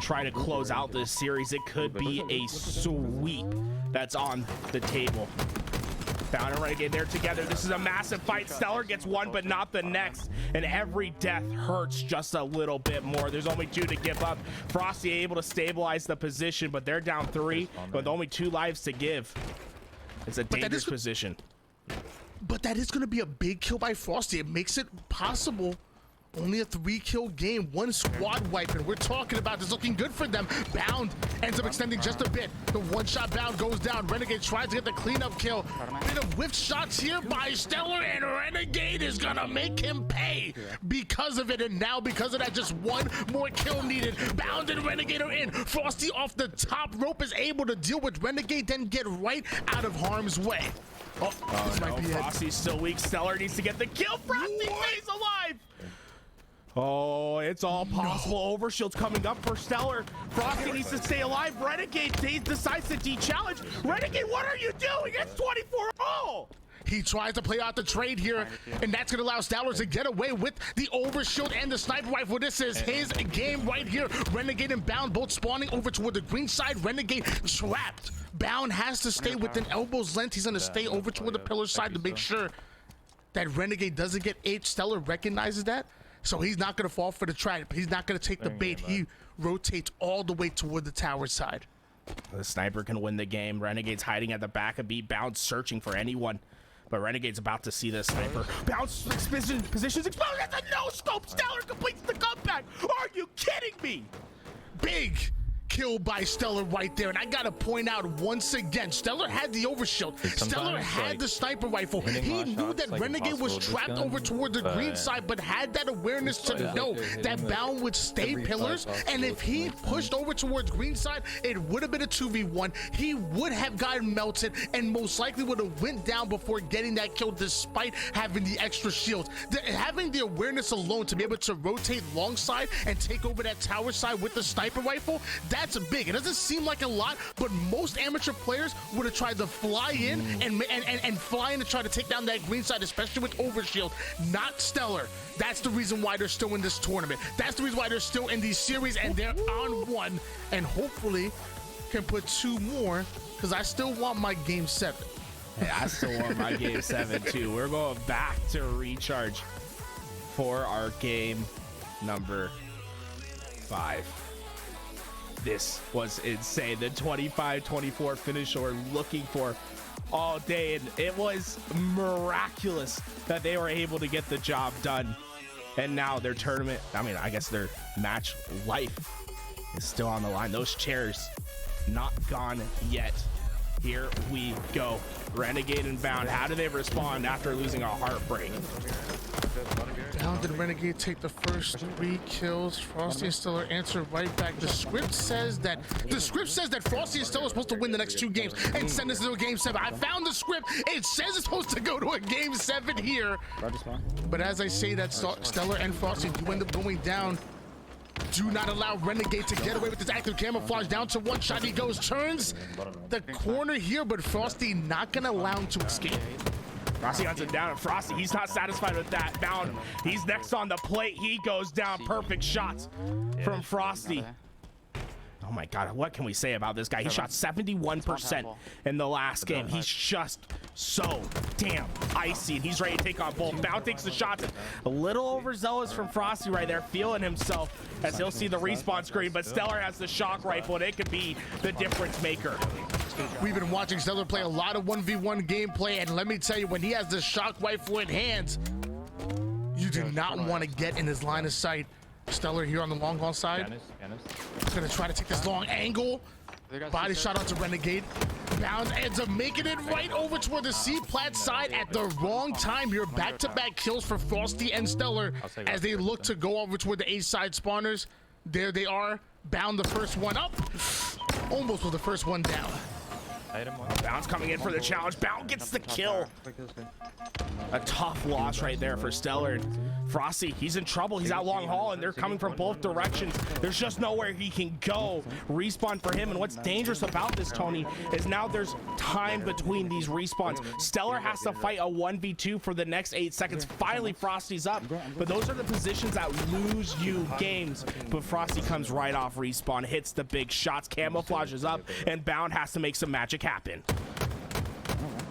try to close out this series. It could be a sweep that's on the table. Bound and Renegade, they're together. This is a massive fight. StelluR gets 1, but not the next. And every death hurts just a little bit more. There's only 2 to give up. Frosty able to stabilize the position, but they're down 3 with only 2 lives to give. It's a dangerous position. But that is going to be a big kill by Frosty. It makes it possible. Only a 3-kill game, 1 squad wipe, and we're talking about this looking good for them. Bound ends up extending just a bit. The 1-shot Bound goes down. Renegade tries to get the cleanup kill. Bit of whiff shots here by StelluR, and Renegade is gonna make him pay because of it. And now because of that, just 1 more kill needed. Bound and Renegade are in. Frosty off the top rope is able to deal with Renegade, then get right out of harm's way. Oh, this might be it. Frosty's still weak. StelluR needs to get the kill. Frosty stays alive. Oh, it's all possible. Overshield's coming up for StelluR. Frosty needs to stay alive. Renegade decides to de-challenge. Renegade, what are you doing? It's 24-all. He tries to play out the trade here, and that's going to allow StelluR to get away with the overshield and the sniper rifle. This is his game right here. Renegade and Bound both spawning over toward the green side. Renegade trapped. Bound has to stay within elbow's length. He's going to stay over toward the pillar side to make sure that Renegade doesn't get H. StelluR recognizes that, so he's not going to fall for the trap. He's not going to take the bait. He rotates all the way toward the tower side. The sniper can win the game. Renegade's hiding at the back of B. Bound searching for anyone. But Renegade's about to see the sniper. Bounce positions explode. That's a no-scope. StelluR completes the comeback. Are you kidding me? Big kill by StelluR right there, and I gotta point out once again, StelluR had the overshield. StelluR had the sniper rifle. He knew that Renegade was trapped over toward the green side, but had that awareness to know that Bound would stay pillars, and if he pushed over towards green side, it would have been a 2v1. He would have gotten melted and most likely would have went down before getting that kill despite having the extra shields. Having the awareness alone to be able to rotate long side and take over that tower side with the sniper rifle, that's big. It doesn't seem like a lot, but most amateur players would have tried to fly in and fly in to try to take down that green side, especially with overshield. Not StelluR. That's the reason why they're still in this tournament. That's the reason why they're still in these series, and they're on one, and hopefully can put 2 more, because I still want my game 7. Hey, I still want my game 7 too. We're going back to recharge for our game number 5. This was insane. The 25-24 finish we're looking for all day, and it was miraculous that they were able to get the job done. And now their tournament, I guess their match life is still on the line. Those chairs not gone yet. Here we go. Renegade and Bound, how do they respond after losing a heartbreak? Bound and Renegade take the first 3 kills. Frosty and StelluR answer right back. The script says that Frosty and StelluR are supposed to win the next 2 games and send us to a game 7. I found the script. It says it's supposed to go to a game 7 here. But as I say that, StelluR and Frosty do end up going down. Do not allow Renegade to get away with this active camouflage. Down to 1 shot he goes, turns the corner here, but Frosty not gonna allow him to escape. Frosty hunts him down, and Frosty, he's not satisfied with that. Bound, he's next on the plate. He goes down. Perfect shots from Frosty. Oh my God, what can we say about this guy? He shot 71% in the last game. He's just so damn icy, and he's ready to take on both. Bound takes the shots. A little overzealous from Frosty right there, feeling himself as he'll see the respawn screen, but StelluR has the shock rifle, and it could be the difference maker. We've been watching StelluR play a lot of 1v1 gameplay, and let me tell you, when he has the shock rifle in hands, you do not want to get in his line of sight. StelluR here on the long haul side. He's gonna try to take this long angle. Body shot onto Renegade. Bound ends up making it right over toward the C-plat side at the wrong time here. Back-to-back kills for Frosty and StelluR as they look to go over toward the A-side spawners. There they are. Bound the first one up. Almost with the first one down. Bound's coming in for the challenge. Bound gets the kill. A tough loss right there for StelluR. And Frosty, he's in trouble. He's out long haul, and they're coming from both directions. There's just nowhere he can go. Respawn for him, and what's dangerous about this, Tony, is now there's time between these respawns. StelluR has to fight a 1v2 for the next 8 seconds. Finally, Frosty's up, but those are the positions that lose you games. But Frosty comes right off respawn, hits the big shots, camouflages up, and Bound has to make some magic happen.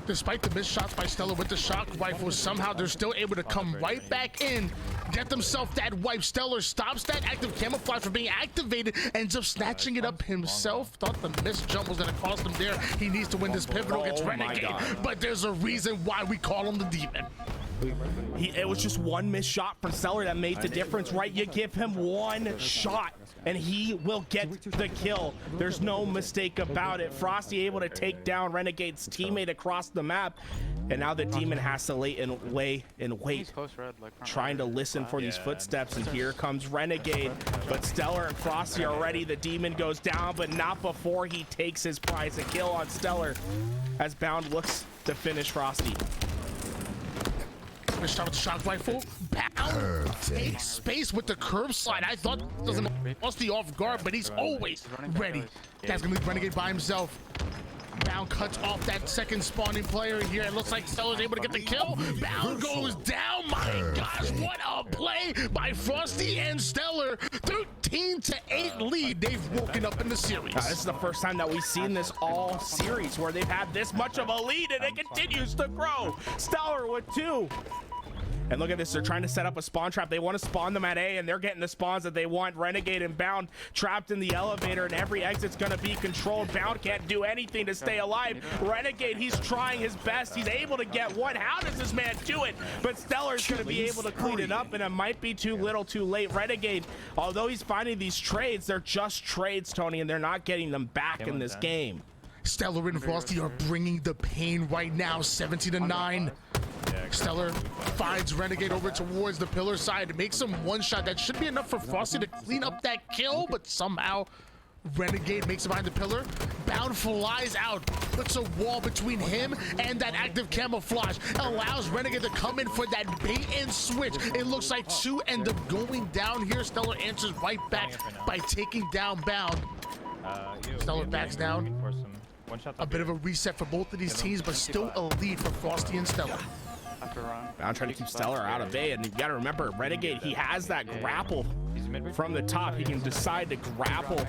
Despite the missed shots by StelluR with the shock rifle, somehow they're still able to come right back in, get themselves that wipe. StelluR stops that active camouflage from being activated, ends up snatching it up himself. Thought the missed jump was going to cost him there. He needs to win this pivotal against Renegade, but there's a reason why we call him the Demon. It was just one missed shot from StelluR that made the difference, right? You give him one shot and he will get the kill. There's no mistake about it. Frosty able to take down Renegade's teammate across the map, and now the Demon has to lay and wait, trying to listen for these footsteps, and here comes Renegade, but StelluR and Frosty are ready. The Demon goes down, but not before he takes his prize, a kill on StelluR, as Bound looks to finish Frosty. Let's start with the shock rifle. Bound takes space with the curb slide. I thought it doesn't Frosty off guard, but he's always ready. That's gonna leave Renegade by himself. Bound cuts off that second spawning player here. It looks like StelluR's able to get the kill. Bound goes down. My gosh, what a play by Frosty and StelluR. 13-8 lead. They've woken up in the series. This is the first time that we've seen this all series where they've had this much of a lead, and it continues to grow. StelluR with 2. And look at this, they're trying to set up a spawn trap. They want to spawn them at A, and they're getting the spawns that they want. Renegade and Bound trapped in the elevator, and every exit's going to be controlled. Bound can't do anything to stay alive. Renegade, he's trying his best. He's able to get one. How does this man do it? But StelluR's going to be able to clean it up, and it might be too little too late. Renegade, although he's finding these trades, they're just trades, Tony, and they're not getting them back in this game. StelluR and Frosty are bringing the pain right now, 17-9. StelluR finds Renegade over towards the pillar side, makes him one shot. That should be enough for Frosty to clean up that kill, but somehow Renegade makes it behind the pillar. Bound flies out, puts a wall between him and that active camouflage, allows Renegade to come in for that bait and switch. It looks like 2 end up going down here. StelluR answers right back by taking down Bound. StelluR backs down. A bit of a reset for both of these teams, but still a lead for Frosty and StelluR. Bound trying to keep StelluR out of A, and you got to remember, Renegade, he has that grapple from the top. He can decide to grapple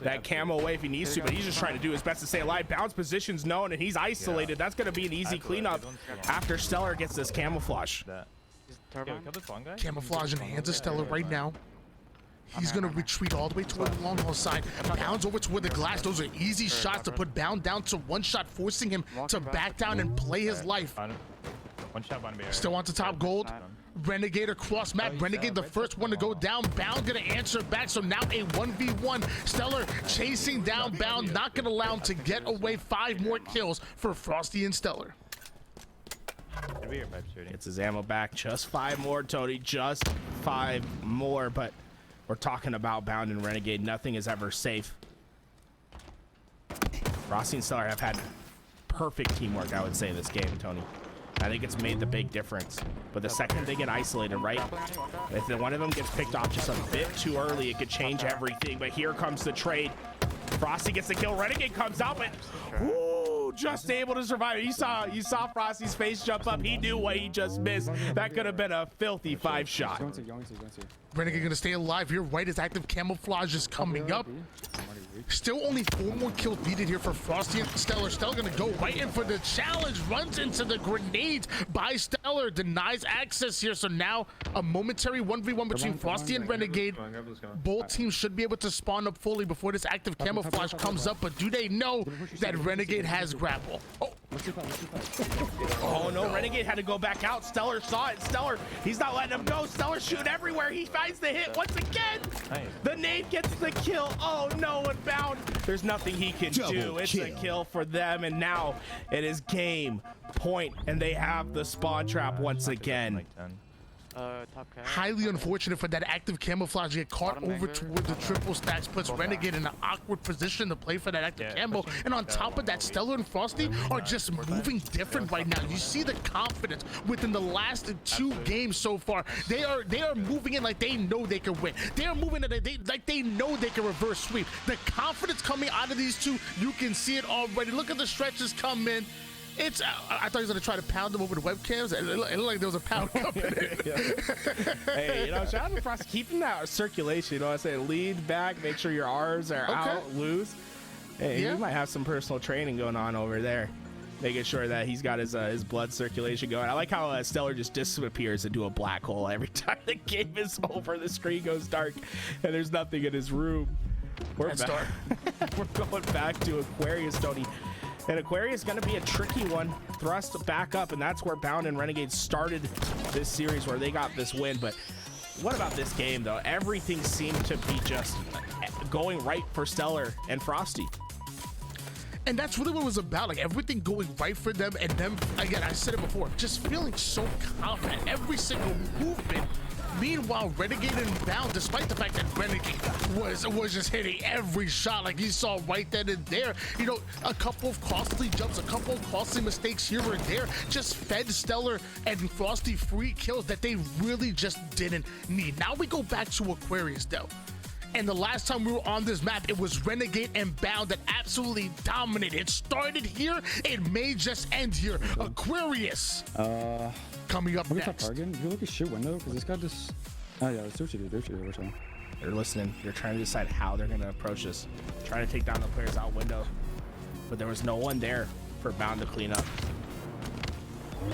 that camo away if he needs to, but he's just trying to do his best to stay alive. Bound's position's known, and he's isolated. That's going to be an easy cleanup after StelluR gets this camouflage. Camouflage in the hands of StelluR right now. He's going to retreat all the way toward the long haul side. Bound's over toward the glass. Those are easy shots to put Bound down to one shot, forcing him to back down and play his life. Still wants the top gold. Renegade across map. Renegade the first one to go down. Bound gonna answer back, so now a 1v1. StelluR chasing down Bound, not gonna allow him to get away. 5 more kills for Frosty and StelluR. Gets his ammo back. Just 5 more, Tony. Just 5 more, but we're talking about Bound and Renegade. Nothing is ever safe. Frosty and StelluR have had perfect teamwork, I would say, this game, Tony. I think it's made the big difference. But the second they get isolated, right? If one of them gets picked off just a bit too early, it could change everything. But here comes the trade. Frosty gets the kill. Renegade comes out, but whoo, just able to survive. You saw Frosty's face jump up. He knew what he just missed. That could have been a filthy 5-shot. Renegade gonna stay alive here. Right as active camouflage is coming up. Still only 4 more kills needed here for Frosty and StelluR. StelluR gonna go right in for the challenge. Runs into the grenades by StelluR. Denies access here. So now a momentary 1v1 between Frosty and Renegade. Both teams should be able to spawn up fully before this active camouflage comes up. But do they know that Renegade has grapple? Oh no, Renegade had to go back out. StelluR saw it. StelluR, he's not letting him go. StelluR shooting everywhere. He finds the hit once again. The nade gets the kill. Oh no, and Bound, there's nothing he can do. It's a kill for them, and now it is game point, and they have the spawn trap once again. Highly unfortunate for that active camouflage to get caught over toward the triple stacks, puts Renegade in an awkward position to play for that active camo. And on top of that, StelluR and Frosty are just moving different right now. You see the confidence within the last 2 games so far. They are moving in like they know they can win. They are moving in like they know they can reverse sweep. The confidence coming out of these two, you can see it already. Look at the stretches come in. It's, I thought he was going to try to pound them over the webcams. It looked like there was a pound coming in. Hey, you know, shout out to Frosty, keeping that circulation. You know what I'm saying? Lean back, make sure your arms are out loose. Hey, he might have some personal training going on over there, making sure that he's got his blood circulation going. I like how StelluR just disappears into a black hole every time the game is over. The screen goes dark, and there's nothing in his room. We're back. We're going back to Aquarius, Tony. And Aquarius is going to be a tricky one. Thrust back up, and that's where Bound and Renegade started this series, where they got this win. But what about this game, though? Everything seemed to be just going right for StelluR and Frosty. And that's really what it was about, like everything going right for them, and them, again, I said it before, just feeling so confident every single movement. Meanwhile, Renegade and Bound, despite the fact that Renegade was just hitting every shot, like you saw right then and there, you know, a couple of costly jumps, a couple of costly mistakes here or there, just fed StelluR and Frosty free kills that they really just didn't need. Now we go back to Aquarius, though. And the last time we were on this map, it was Renegade and Bound that absolutely dominated. It started here. It may just end here. Aquarius coming up Look at next. target. You look at shoot window because this guy just. Oh yeah, let's do what you do. They're listening. They're trying to decide how they're going to approach this. Trying to take down the players out window. But there was no one there for Bound to clean up.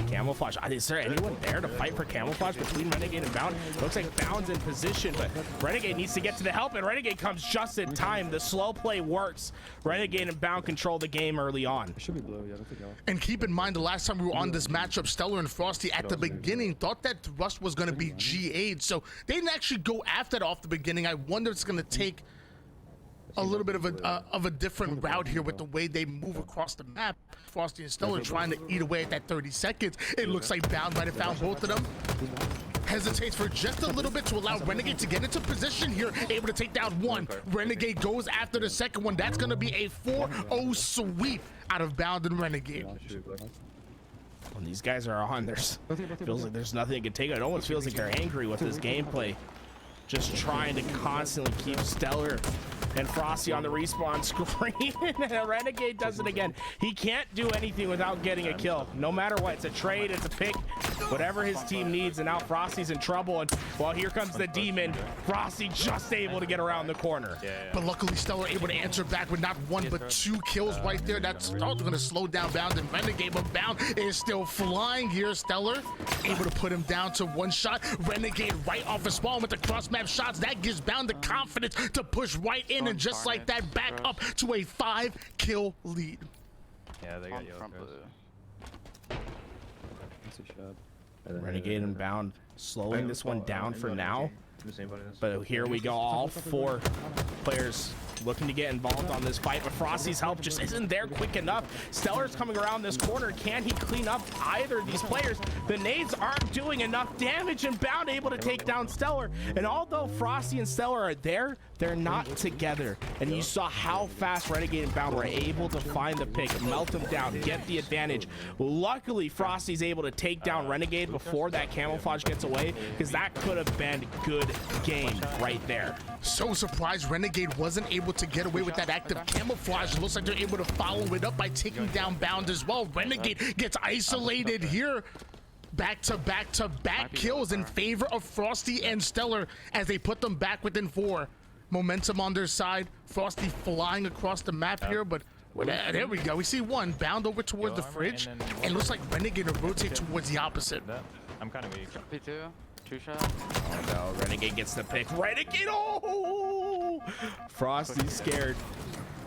Camouflage. Is there anyone there to fight for camouflage between Renegade and Bound? Looks like Bound's in position, but Renegade needs to get to the help, and Renegade comes just in time. The slow play works. Renegade and Bound control the game early on. It should be blue. Yeah, I don't think y'all. And keep in mind, the last time we were on this matchup, StelluR and Frosty at the beginning thought that Rust was going to be G8'd, so they didn't actually go after it off the beginning. I wonder if it's going to take a little bit of a different route here with the way they move across the map. Frosty and StelluR trying to eat away at that 30 seconds. It looks like Bound might have found both of them. Hesitates for just a little bit to allow Renegade to get into position here, able to take down one. Renegade goes after the second one. That's going to be a 4-0 sweep out of Bound and Renegade. When these guys are on, feels like there's nothing they can take. It almost feels like they're angry with this gameplay. Just trying to constantly keep StelluR and Frosty on the respawn screen. And Renegade does it again. He can't do anything without getting a kill. No matter what, it's a trade, it's a pick, whatever his team needs. And now Frosty's in trouble. And well, here comes the demon. Frosty just able to get around the corner. But luckily StelluR able to answer back with not one but two kills right there. That's going to slow down Bound and Renegade, but Bound is still flying here. StelluR able to put him down to one shot. Renegade right off the spawn with the cross map shots. That gives Bound the confidence to push right in, and just like that, back up to a 5-kill lead. Yeah, they got yellow. Renegade and Bound slowing this one down for now. But here we go, all four players looking to get involved on this fight, but Frosty's help just isn't there quick enough. StelluR's coming around this corner. Can he clean up either of these players? The nades aren't doing enough damage, and Bound able to take down StelluR. And although Frosty and StelluR are there, they're not together. And you saw how fast Renegade and Bound were able to find the pick, melt them down, get the advantage. Luckily, Frosty's able to take down Renegade before that camouflage gets away, because that could have been good game right there. So surprised Renegade wasn't able to get away with that active camouflage. It looks like they're able to follow it up by taking down Bound as well. Renegade gets isolated here. Back-to-back kills in favor of Frosty and StelluR as they put them back within 4. Momentum on their side. Frosty flying across the map here, but there we go. We see one Bound over towards the fridge, and looks like Renegade will rotate towards the opposite. I'm kind of weak. P2, 2 shot. Oh no, Renegade gets the pick. Renegade, oh! Frosty's scared.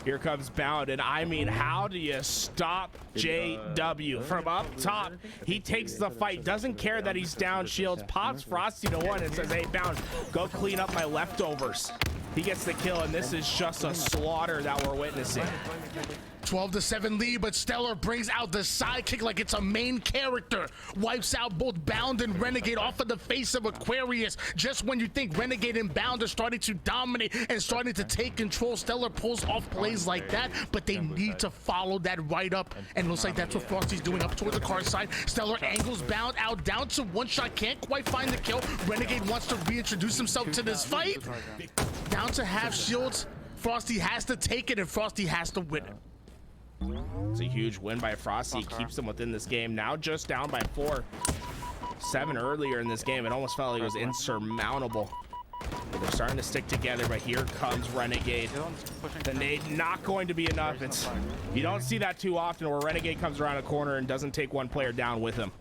Here comes Bound, and I mean, how do you stop JW from up top? He takes the fight, doesn't care that he's down shields, pops Frosty to one and says, hey, Bound, go clean up my leftovers. He gets the kill, and this is just a slaughter that we're witnessing. 12-7 lead, but StelluR brings out the sidekick like it's a main character. Wipes out both Bound and Renegade off of the face of Aquarius. Just when you think Renegade and Bound are starting to dominate and starting to take control, StelluR pulls off plays like that, but they need to follow that right up. And it looks like that's what Frosty's doing up towards the car side. StelluR angles Bound out, down to one shot, can't quite find the kill. Renegade wants to reintroduce himself to this fight. Down to half shields. Frosty has to take it, and Frosty has to win it. It's a huge win by Frosty. Keeps them within this game. Now just down by 4. 7 earlier in this game. It almost felt like it was insurmountable. But they're starting to stick together, but here comes Renegade. The nade not going to be enough. You don't see that too often where Renegade comes around a corner and doesn't take one player down with him.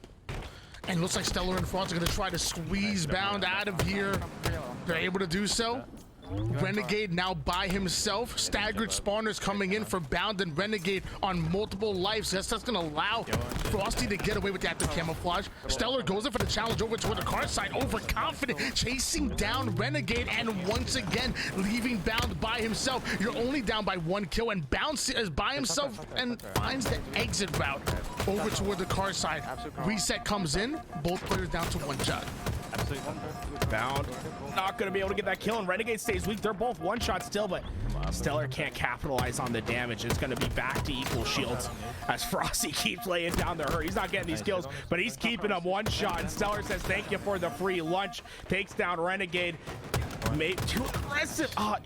And looks like StelluR and Frosty are going to try to squeeze Bound out of here. They're able to do so. Renegade now by himself. Staggered spawners coming in for Bound and Renegade on multiple lives. That's going to allow Frosty to get away with the active camouflage. StelluR goes in for the challenge over toward the car side. Overconfident, chasing down Renegade, and once again leaving Bound by himself. You're only down by 1 kill, and Bound is by himself and finds the exit route over toward the car side. Reset comes in. Both players down to 1 shot. Bound not going to be able to get that kill, and Renegade stays weak. They're both 1 shot still, but StelluR can't capitalize on the damage. It's going to be back to equal shields as Frosty keeps laying down the hurt. He's not getting these kills, but he's keeping them 1 shot, and StelluR says thank you for the free lunch. Takes down Renegade. too aggressive. I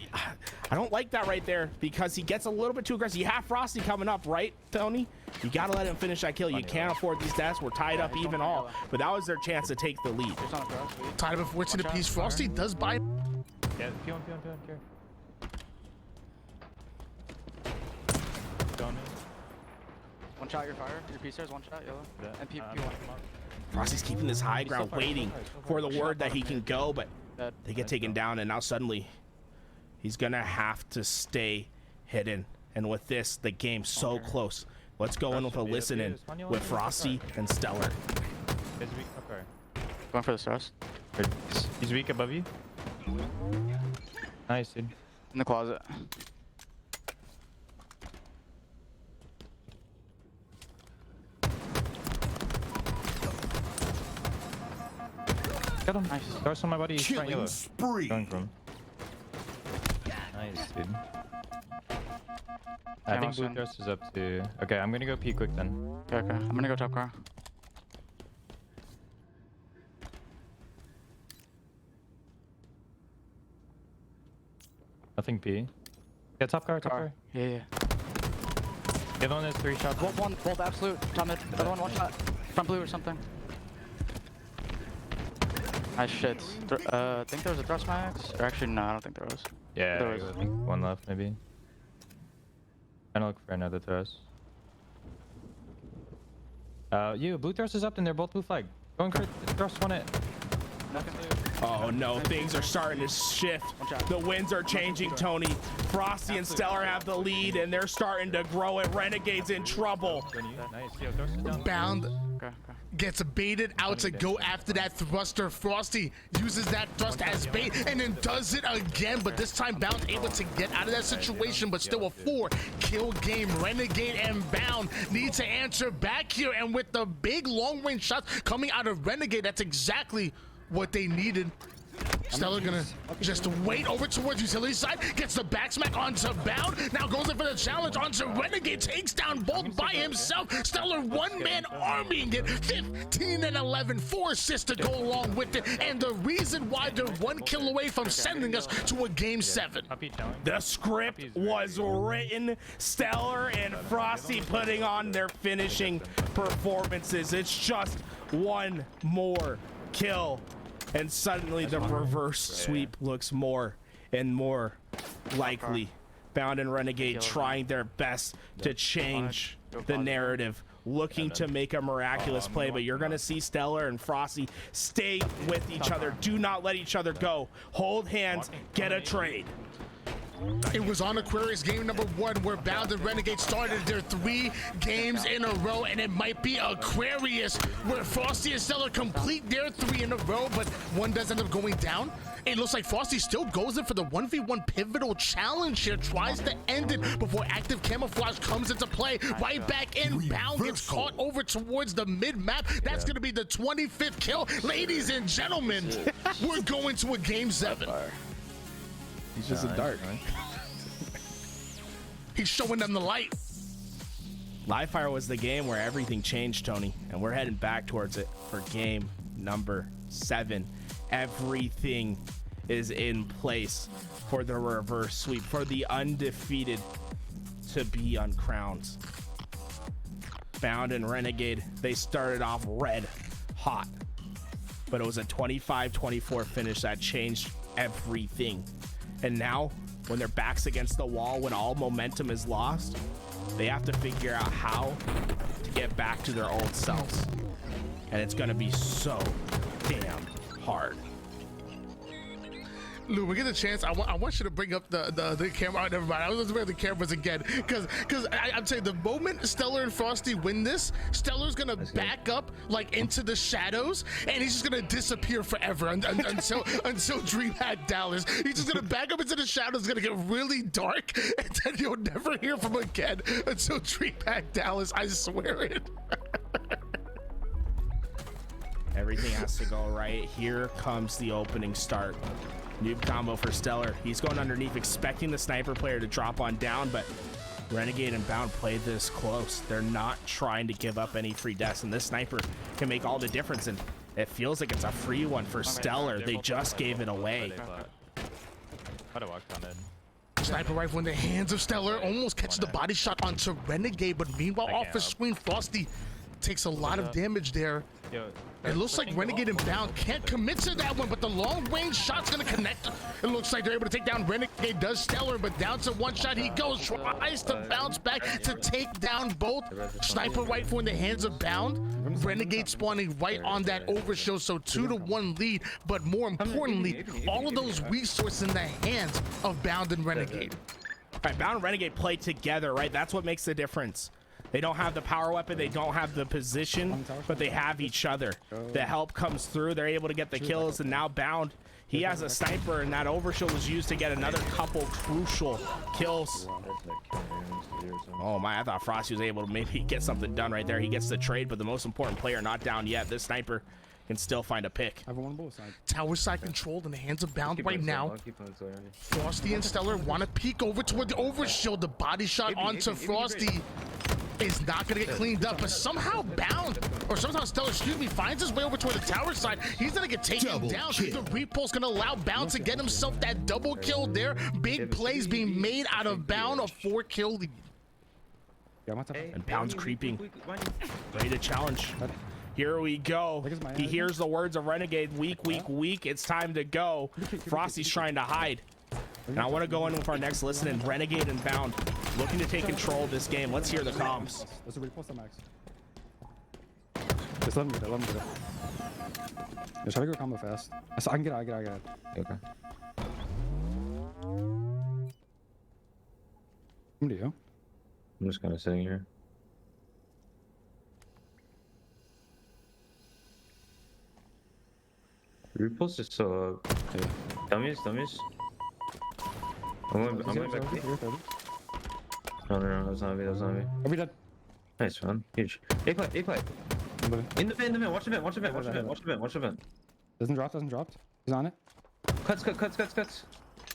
don't like that right there because he gets a little bit too aggressive. You have Frosty coming up, right, Tony? You got to let him finish that kill. You can't afford these deaths. We're tied up even all, but that was their chance to take the lead. Tied up a 14 apiece. Frosty does buy. Yeah, P1, care. Going in. One shot your fire. Your piece there's one shot, yellow. Yeah. And P1. Frosty's keeping this high ground, waiting for the word that he can go, but they get taken down, and now suddenly he's gonna have to stay hidden. And with this, the game's so close. Let's go in with a listen in with Frosty and StelluR. He's weak. Okay. Going for the stars. He's weak above you. Nice, dude. In the closet. Got him. Nice. Stars on my body. He's front yellow. Killing spree. Going from. Nice, dude. I think blue thrust is up to. Okay, I'm gonna go P quick then. Okay. I'm gonna go top car. Nothing P. Yeah, top car, top car. Yeah. The other one is 3 shots. Both absolute. Top mid. The other one shot. Front blue or something. Nice shit. I think there was a thrust max. Or actually, no, I don't think there was. Yeah, There was. I think one left maybe. Trying to look for another thrust. Blue thrust is up and they're both blue flag. Going for thrust one it. Oh no, things are starting to shift. The winds are changing, Tony. Frosty and StelluR have the lead, and they're starting to grow it. Renegade's in trouble. Nice. Yo, thrust is down. Bound Okay. gets baited out to go after that thruster. Frosty uses that thrust as bait and then does it again, but this time Bound able to get out of that situation, but still a 4-kill game. Renegade and Bound need to answer back here, and with the big long-range shots coming out of Renegade, that's exactly what they needed. StelluR gonna just wait over towards utility side, gets the back smack onto Bound, now goes in for the challenge onto Renegade, takes down both by himself. StelluR one-man arming it, 15 and 11, 4 assists to go along with it, and the reason why they're 1 kill away from sending us to a game 7. The script was written. StelluR and Frosty putting on their finishing performances. It's just one more kill. And suddenly the reverse sweep looks more and more likely. Bound and Renegade trying their best to change the narrative, looking to make a miraculous play, but you're going to see StelluR and Frosty stay with each other. Do not let each other go. Hold hands, get a trade. It was on Aquarius game number 1 where Bound and Renegade started their 3 games in a row, and it might be Aquarius where Frosty and StelluR complete their 3 in a row, but one does end up going down. It looks like Frosty still goes in for the 1v1 pivotal challenge here, tries to end it before active camouflage comes into play. Right back in, Bound gets caught over towards the mid-map. That's going to be the 25th kill. Ladies and gentlemen, we're going to a game 7. He's just a dart. He's showing them the light. Live Fire was the game where everything changed, Tony, and we're heading back towards it for game number 7. Everything is in place for the reverse sweep, for the undefeated to be uncrowned. Bound and Renegade, they started off red hot, but it was a 25-24 finish that changed everything. And now, when their back's against the wall, when all momentum is lost, they have to figure out how to get back to their old selves. And it's gonna be so damn hard. Lou, we get a chance. I want you to bring up the camera. Oh, never mind. I was going to bring up the cameras again because I'm saying the moment StelluR and Frosty win this, StelluR's gonna back up like into the shadows, and he's just gonna disappear forever until DreamHack Dallas. He's just gonna back up into the shadows. It's gonna get really dark, and then you'll never hear from him again until DreamHack Dallas. I swear it. Everything has to go right. Here comes the opening start. Noob combo for StelluR. He's going underneath, expecting the sniper player to drop on down, but Renegade and Bound played this close. They're not trying to give up any free deaths, and this sniper can make all the difference, and it feels like it's a free one for StelluR. They just gave it away. Might have walked on it. Sniper rifle in the hands of StelluR, almost catches the body shot onto Renegade, but meanwhile I off can't his help. screen, Frosty takes a lot of damage there. Yo, It looks like Renegade and Bound can't commit to that one, but the long range shot's gonna connect. It looks like they're able to take down Renegade, does StelluR, but down to one shot he goes, tries to bounce back to take down both. Sniper rifle in the hands of Bound. Renegade spawning right on that overshield, so 2-1 lead, but more importantly, all of those resources in the hands of Bound and Renegade. All right, Bound and Renegade play together, right? That's what makes the difference. They don't have the power weapon, they don't have the position, but they have each other. The help comes through, they're able to get the kills, and now Bound, he has a sniper, and that overshield was used to get another couple crucial kills. Oh my, I thought Frosty was able to maybe get something done right there. He gets the trade, but the most important player not down yet. This sniper can still find a pick. I have one on both sides. Tower side controlled in the hands of Bound right now. Frosty and StelluR want to peek over toward the overshield. The body shot onto Frosty is not going to get cleaned up, but somehow Bound, or somehow StelluR, excuse me, finds his way over toward the tower side. He's going to get taken down. The repulse going to allow Bound to get himself that double kill there. Big plays being made out of Bound, a 4-kill lead. Yeah, I'm on top. And Bound's creeping, ready to challenge. Here we go. He hears the words of Renegade. Weak, weak, weak. It's time to go. Frosty's trying to hide. Now I want to go in with our next listening. Renegade and Bound looking to take control of this game. Let's hear the comms. There's a repulse on max. Just let me get it, let me get it. Yeah, try to go combo fast. I can get it, I get it. Okay. Come to you. I'm just kind of sitting here. Repulse is so Yeah. dummies. I'm going back. No, that's not me. Are we dead? Nice, man. Huge. A play. In the vent. Watch the vent. Doesn't drop. He's on it. Cuts. Yeah.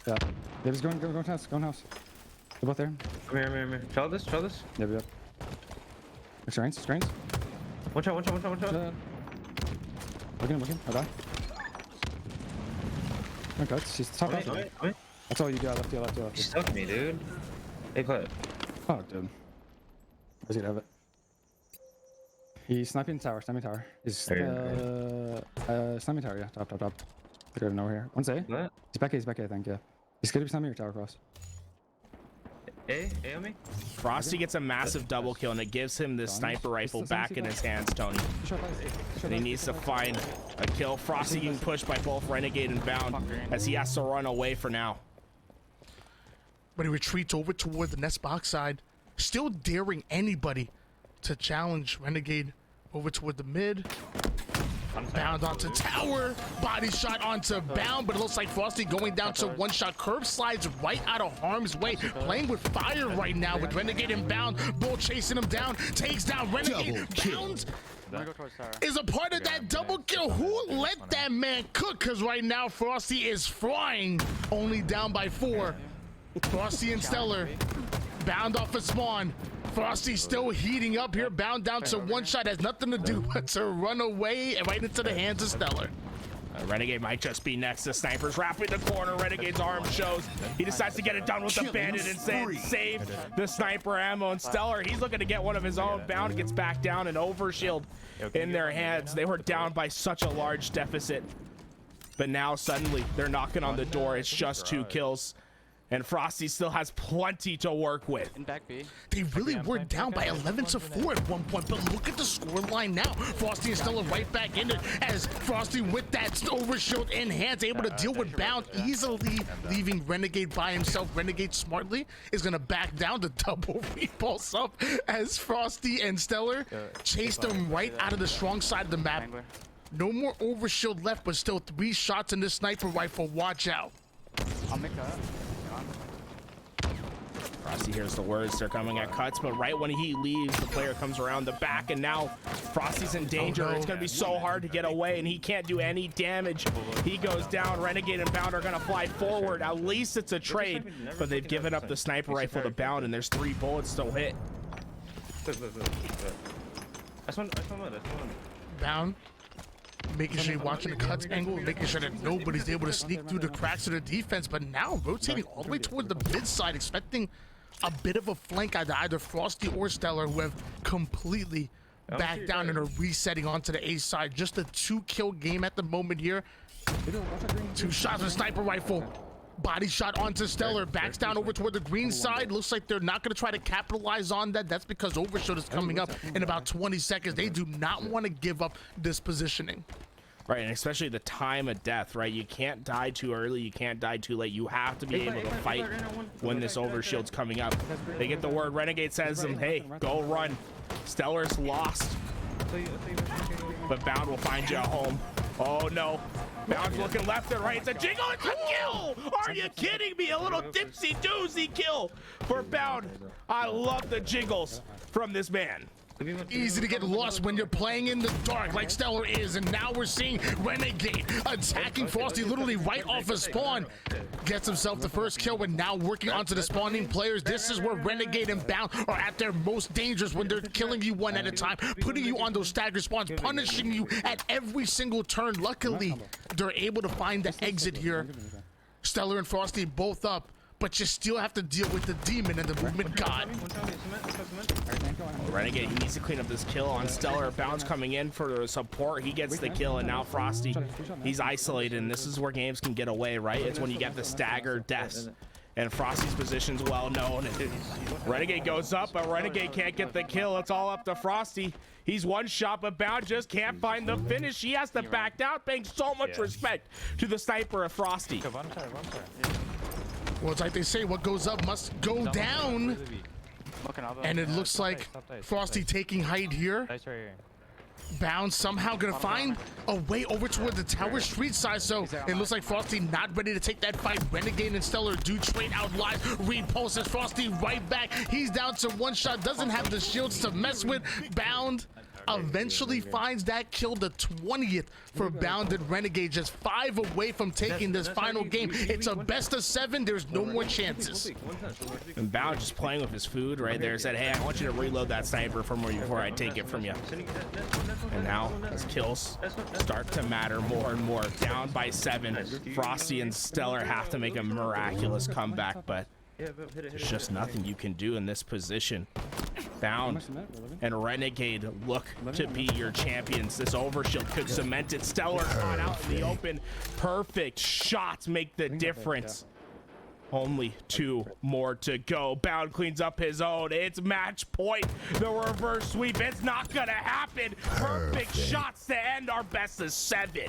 Yeah, he's going house. They're both there. Come here. Child this. Yeah. Screens. Watch out. Look him. I die. No cuts. He's top house. Wait. That's all you got. Left You you. stuck me, dude. A play. Oh, dude. Where's he gonna have it? He's sniping tower. He's sniping tower, yeah. Top. I don't know here. 1A. What? He's back A, I think, yeah. He's gonna be sniping your tower cross. A on me? Frosty gets a massive double kill, and it gives him this sniper rifle back in his hands, Tony. And he needs to find a kill. Frosty getting pushed by both Renegade and Bound as he has to run away for now. But he retreats over toward the nest box side, still daring anybody to challenge Renegade over toward the mid. Bound onto tower, body shot onto Bound, but it looks like Frosty going down to one shot. Curve slides right out of harm's way, playing with fire right now with Renegade and Bound, both chasing him down, takes down Renegade. Bound is a part of that double kill. Who let that man cook? Because right now Frosty is frying, only down by 4. Frosty and StelluR, Bound off of spawn. Frosty still heating up here. Bound down to one shot, has nothing to do but to run away right into the hands of StelluR. Renegade might just be next. The sniper's wrapping the corner. Renegade's arm shows. He decides to get it done with the bandit and save the sniper ammo. And StelluR, he's looking to get one of his own. Bound gets back down, and overshield in their hands. They were down by such a large deficit. But now suddenly they're knocking on the door. It's just 2 kills. And Frosty still has plenty to work with. In back B. They really were down by 11-4 at one point, but look at the scoreline now. Frosty and StelluR right back in it as Frosty with that overshield in hands, able to deal with Bound easily, leaving Renegade by himself. Renegade smartly is going to back down to double repulse up as Frosty and StelluR chased them right out of the strong side of the map. No more overshield left, but still 3 shots in this sniper rifle. Watch out. I'll make that. Frosty hears the words. They're coming at cuts, but right when he leaves, the player comes around the back, and now Frosty's in danger. Oh, no. It's going to be so hard to get away, and he can't do any damage. He goes down. Renegade and Bound are going to fly forward. At least it's a trade, but they've given up the sniper rifle to Bound, and there's 3 bullets still hit. That's one. Bound making sure you're watching the cuts angle, making sure that nobody's able to sneak through the cracks of the defense. But now rotating all the way toward the mid side, expecting a bit of a flank out of either Frosty or StelluR, who have completely backed down and are resetting onto the A side. Just a 2-kill game at the moment here. 2 shots with sniper rifle. Body shot onto StelluR, backs down over toward the green side. Looks like they're not going to try to capitalize on that. That's because Overshield is coming up in about 20 seconds. They do not want to give up this positioning. Right, and especially the time of death, right? You can't die too early, you can't die too late. You have to be able to fight when this Overshield's coming up. They get the word, Renegade says to them, hey, go run. StelluR's lost. But Bound will find you a home. Oh no. Bound's looking left and right. It's a jingle. It's a kill. Are you kidding me? A little dipsy doozy kill for Bound. I love the jingles from this man. Easy to get lost when you're playing in the dark like StelluR is, and now we're seeing Renegade attacking Frosty literally right off of spawn. Gets himself the first kill, and now working onto the spawning players. This is where Renegade and Bound are at their most dangerous, when they're killing you one at a time, putting you on those stagger spawns, punishing you at every single turn. Luckily, they're able to find the exit here. StelluR and Frosty both up, but you still have to deal with the demon and the movement god. Renegade needs to clean up this kill on StelluR. Bound's coming in for support. He gets the kill, and now Frosty, he's isolated, and this is where games can get away, right? It's when you get the stagger deaths. And Frosty's position's well known. Renegade goes up, but Renegade can't get the kill. It's all up to Frosty. He's one shot, but Bound just can't find the finish. He has to back out, paying so much respect to the sniper of Frosty. Well, it's like they say, what goes up must go down. And it looks like Frosty taking height here. Bound somehow gonna find a way over toward the tower street side, so it looks like Frosty not ready to take that fight. Renegade and StelluR do trade out live. Reed pulses Frosty right back. He's down to 1 shot, doesn't have the shields to mess with. Bound eventually finds that kill, the 20th for Bound and Renegade, just 5 away from taking this final game. It's a best of 7. There's no more chances. And Bound just playing with his food right there, said, hey, I want you to reload that sniper from where before I take it from you. And now his kills start to matter more and more. Down by 7. Frosty and StelluR have to make a miraculous comeback, but there's just nothing you can do in this position. Bound and Renegade look to be your champions. This Overshield could cement it. StelluR caught out in the open. Perfect shots make the difference. Only 2 more to go. Bound cleans up his own. It's match point. The reverse sweep. It's not gonna happen. Perfect shots to end our best of 7.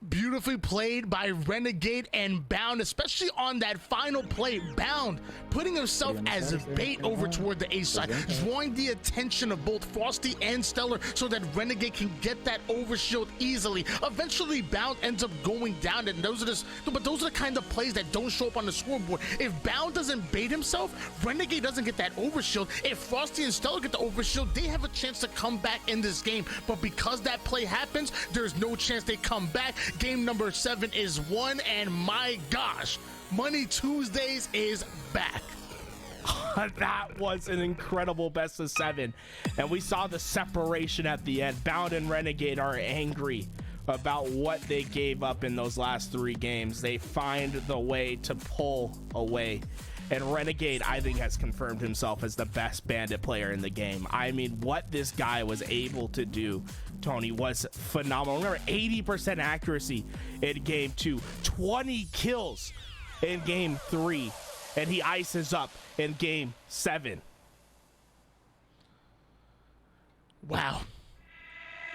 Beautifully played by Renegade and Bound, especially on that final play. Bound putting himself as a bait over toward the A side, drawing the attention of both Frosty and StelluR so that Renegade can get that Overshield easily. Eventually, Bound ends up going down, and those are the kind of plays that don't show up on the scoreboard. If Bound doesn't bait himself, Renegade doesn't get that Overshield. If Frosty and StelluR get the Overshield, they have a chance to come back in this game. But because that play happens, there's no chance they come back. Game number 7 is won, and my gosh, Money Tuesdays is back. That was an incredible best of 7, and we saw the separation at the end. Bound and Renegade are angry about what they gave up in those last 3 games. They find the way to pull away, and Renegade, I think, has confirmed himself as the best Bandit player in the game. I mean, what this guy was able to do, Tony, was phenomenal. Remember, 80% accuracy in game 2, 20 kills in game 3, and he ices up in game 7. Wow.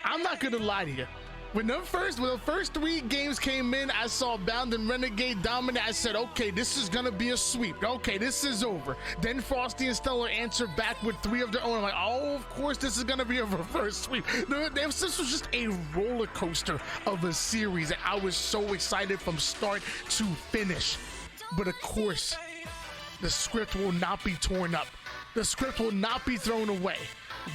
I'm not gonna lie to you. When the first 3 games came in, I saw Bound and Renegade dominate. I said, okay, this is gonna be a sweep. Okay, this is over. Then Frosty and StelluR answered back with 3 of their own. I'm like, oh, of course this is gonna be a reverse sweep. This was just a roller coaster of a series, and I was so excited from start to finish. But of course, the script will not be torn up. The script will not be thrown away.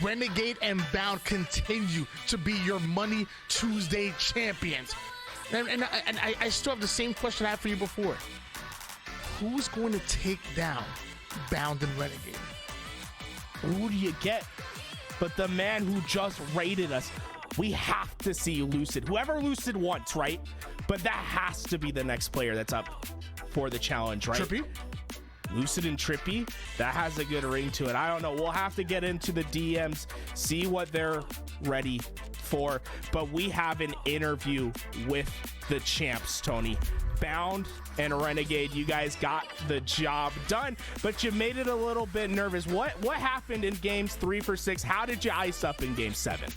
Renegade and Bound continue to be your Money Tuesday champions. And I still have the same question I had for you before. Who's going to take down Bound and Renegade? Who do you get but the man who just rated us we have to see Lucid, whoever Lucid wants, right? But that has to be the next player that's up for the challenge, right? Trippy? Lucid and Trippy, that has a good ring to it. I don't know. We'll have to get into the DMs, see what they're ready for. But we have an interview with the champs, Tony. Bound and Renegade, you guys got the job done, but you made it a little bit nervous. What happened in games 3 for 6? How did you ice up in game 7?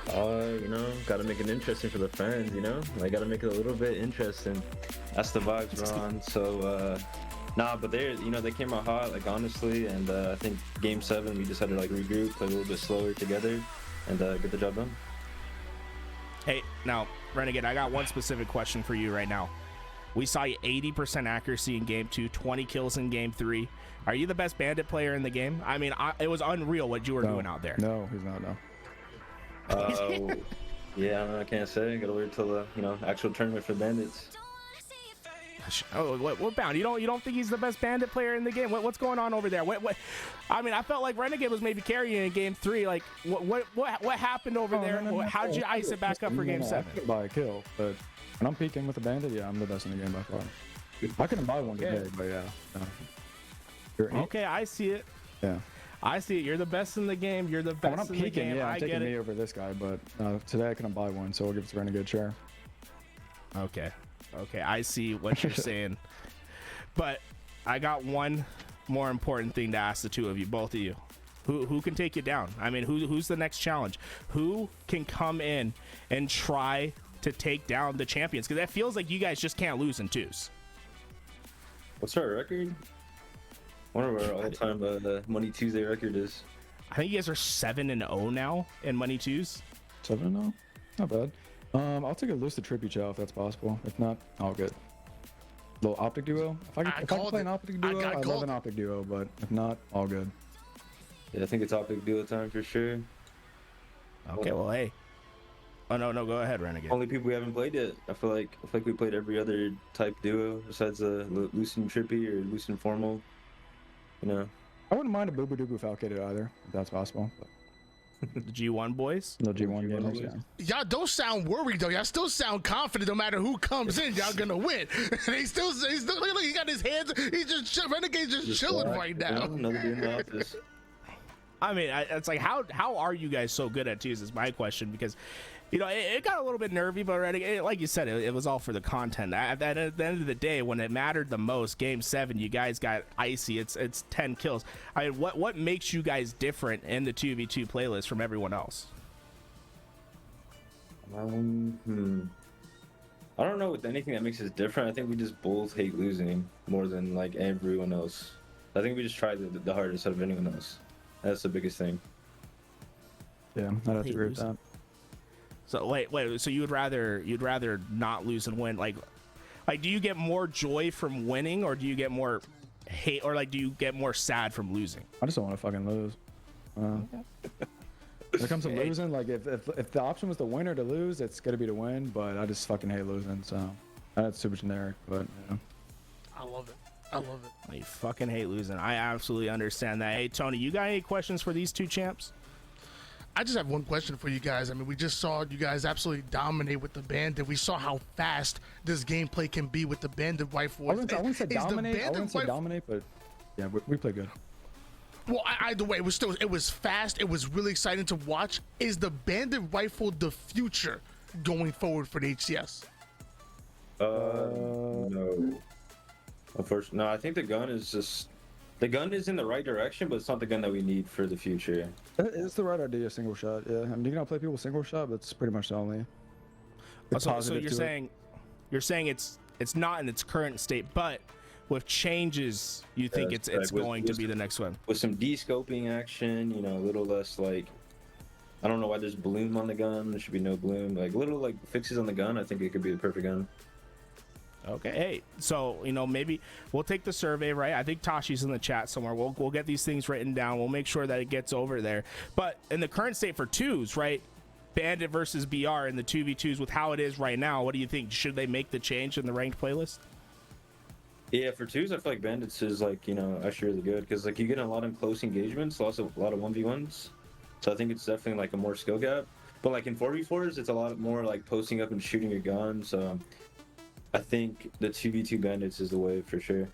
You know, gotta make it interesting for the fans, you know? I gotta make it a little bit interesting. That's the vibes we're on. So, nah, but they came out hot, like, honestly, and I think game 7, we just had to, like, regroup, play a little bit slower together, and get the job done. Hey, now, Renegade, I got one specific question for you right now. We saw you 80% accuracy in game 2, 20 kills in game 3. Are you the best Bandit player in the game? I mean, it was unreal what you were doing out there. No, he's not, no. Yeah, I can't say. Gotta wait till the actual tournament for Bandits. Oh, what Bound? You don't think he's the best Bandit player in the game? What's going on over there? What? I mean, I felt like Renegade was maybe carrying in game 3. Like, what happened over there? No, how did you ice it back up for game 7? I could buy a kill, but when I'm peeking with the Bandit, yeah, I'm the best in the game by far. I couldn't buy one today, but yeah. Okay, I see it. Yeah. I see it. You're the best in the game. You're the best when I'm in peeking, the game. yeah, I'm I taking get me it. over this guy, but today I couldn't buy one, so we'll give it to Renegade share. Okay, I see what you're saying. But I got one more important thing to ask the two of you, both of you. Who can take you down? I mean, who's the next challenge? Who can come in and try to take down the champions? Because that feels like you guys just can't lose in 2s. What's our record? One of our all-time Money Tuesday record is. I think you guys are 7-0 now in Money 2s. 7-0? Not bad. I'll take a Lucid Trippy chow if that's possible. If not, I'll get little OpTic duo. If I can play an OpTic duo, I love an OpTic duo, but if not, all good. Yeah, I think it's OpTic duo time for sure. Okay, well, hey. Oh, no, go ahead, Renegade. Only people we haven't played yet. I feel like we played every other type duo besides Lucid and Trippy or Lucid and Formal. You know. I wouldn't mind a Boo Boo Doo Boo Falcated either, if that's possible. The G1 boys? No G1 gamers, yeah. Y'all don't sound worried though. Y'all still sound confident. No matter who comes in, y'all gonna win. They still look, he got his hands. He's just Renegade's just chilling right now. Another day in the office. I mean, it's like how are you guys so good at 2s is my question, because it got a little bit nervy, but like you said, it was all for the content. At the end of the day, when it mattered the most, game 7, you guys got icy. It's 10 kills. I mean, what makes you guys different in the 2v2 playlist from everyone else? I don't know with anything that makes us different. I think we just both hate losing more than like everyone else. I think we just try the hardest out of anyone else. That's the biggest thing. Yeah, I'd have to agree with that. So wait. So you'd rather not lose and win? Like, do you get more joy from winning, or do you get more hate, or like do you get more sad from losing? I just don't want to fucking lose. When it comes to losing, like if the option was to win or to lose, it's gonna be to win. But I just fucking hate losing. So that's super generic, but I love it. You fucking hate losing. I absolutely understand that. Hey, Tony, you got any questions for these two champs? I just have one question for you guys. I mean, we just saw you guys absolutely dominate with the Bandit. We saw how fast this gameplay can be with the Bandit rifle. I wouldn't say dominate, but yeah, we play good. Well, either way, it was fast. It was really exciting to watch. Is the Bandit rifle the future going forward for the HCS? No. Unfortunately, no. I think the gun is in the right direction, but it's not the gun that we need for the future. It's the right idea, single shot. Yeah, I mean, you can play people single shot, but it's pretty much the only. So you're saying it's not in its current state, but with changes, you think it's going to be the next one. With some de-scoping action, a little less like, I don't know why there's bloom on the gun. There should be no bloom. Like little like fixes on the gun. I think it could be the perfect gun. Okay, hey, so maybe we'll take the survey, right? I think Tashi's in the chat somewhere. We'll get these things written down. We'll make sure that it gets over there. But in the current state for 2s, right? Bandit versus BR in the 2v2s with how it is right now, what do you think? Should they make the change in the ranked playlist? Yeah, for 2s, I feel like Bandits is like, actually really good because like you get a lot of close engagements, also a lot of 1v1s. So I think it's definitely like a more skill gap. But like in 4v4s, it's a lot more like posting up and shooting your gun. So I think the 2v2 bandits is the way for sure.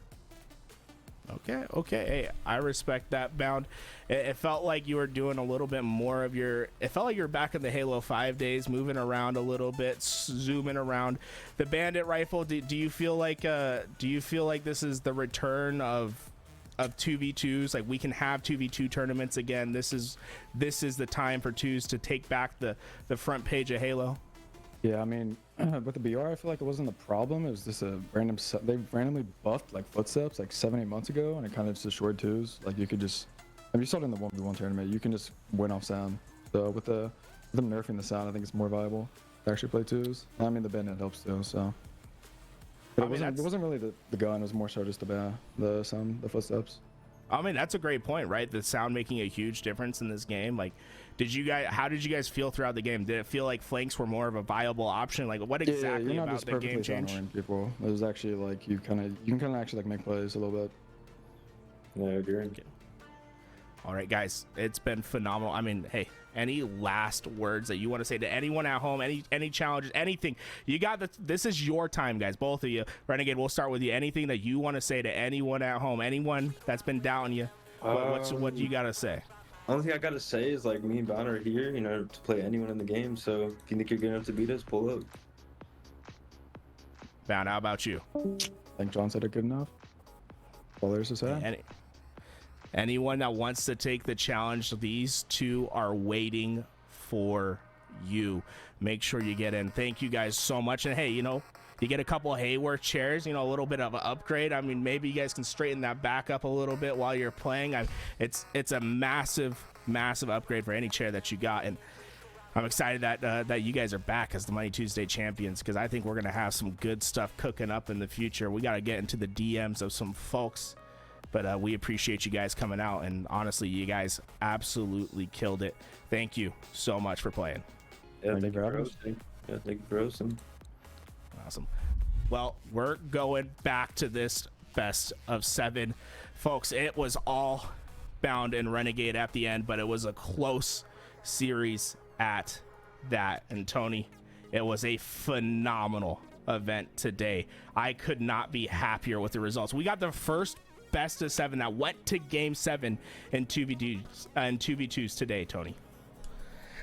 Okay. Hey, I respect that, Bound. It felt like you were doing a little bit more of your. It felt like you were back in the Halo 5 days, moving around a little bit, zooming around. The Bandit rifle. Do you feel like? Do you feel like this is the return of 2v2s? Like we can have 2v2 tournaments again. This is the time for twos to take back the front page of Halo. Yeah, I mean, with the BR, I feel like it wasn't the problem. It was just a random. They randomly buffed like footsteps like 7-8 months ago, and it kind of just destroyed twos. Like you could just, I mean, you saw it in the 1v1 tournament. You can just win off sound. So with them nerfing the sound, I think it's more viable to actually play twos. I mean, the bandit helps too. So, but it wasn't really the gun. It was more so just the sound, the footsteps. I mean, that's a great point, right? The sound making a huge difference in this game. Like, how did you guys feel throughout the game? Did it feel like flanks were more of a viable option? Like, what exactly you're not about just the game changed? ignoring people. It was actually like you can kind of actually like make plays a little bit. Yeah, I agree. All right, guys, it's been phenomenal. I mean, hey, any last words that you want to say to anyone at home, any challenges, anything? You got this is your time, guys, both of you. Renegade, we'll start with you. Anything that you want to say to anyone at home, anyone that's been doubting you, what do you got to say? Only thing I gotta say is like me and Bound are here, you know, to play anyone in the game. So if you think you're good enough to beat us, pull up. Bound, how about you? I think John said it good enough. All there's to say. Anyone that wants to take the challenge, these two are waiting for you. Make sure you get in. Thank you guys so much. And hey, you know, you get a couple of Haworth chairs, you know, a little bit of an upgrade. I mean, maybe you guys can straighten that back up a little bit while you're playing. It's a massive upgrade for any chair that you got. And I'm excited that you guys are back as the Money Tuesday champions, because I think we're going to have some good stuff cooking up in the future. We got to get into the DMs of some folks. But we appreciate you guys coming out, and honestly, you guys absolutely killed it. Thank you so much for playing. Yeah, thank you for hosting. Yeah, thank you for hosting. Awesome. Well, we're going back to this best of 7. Folks, it was all Bound and Renegade at the end, but it was a close series at that. And Tony, it was a phenomenal event today. I could not be happier with the results. We got the first best of 7 that went to game 7 in 2v2s today, Tony.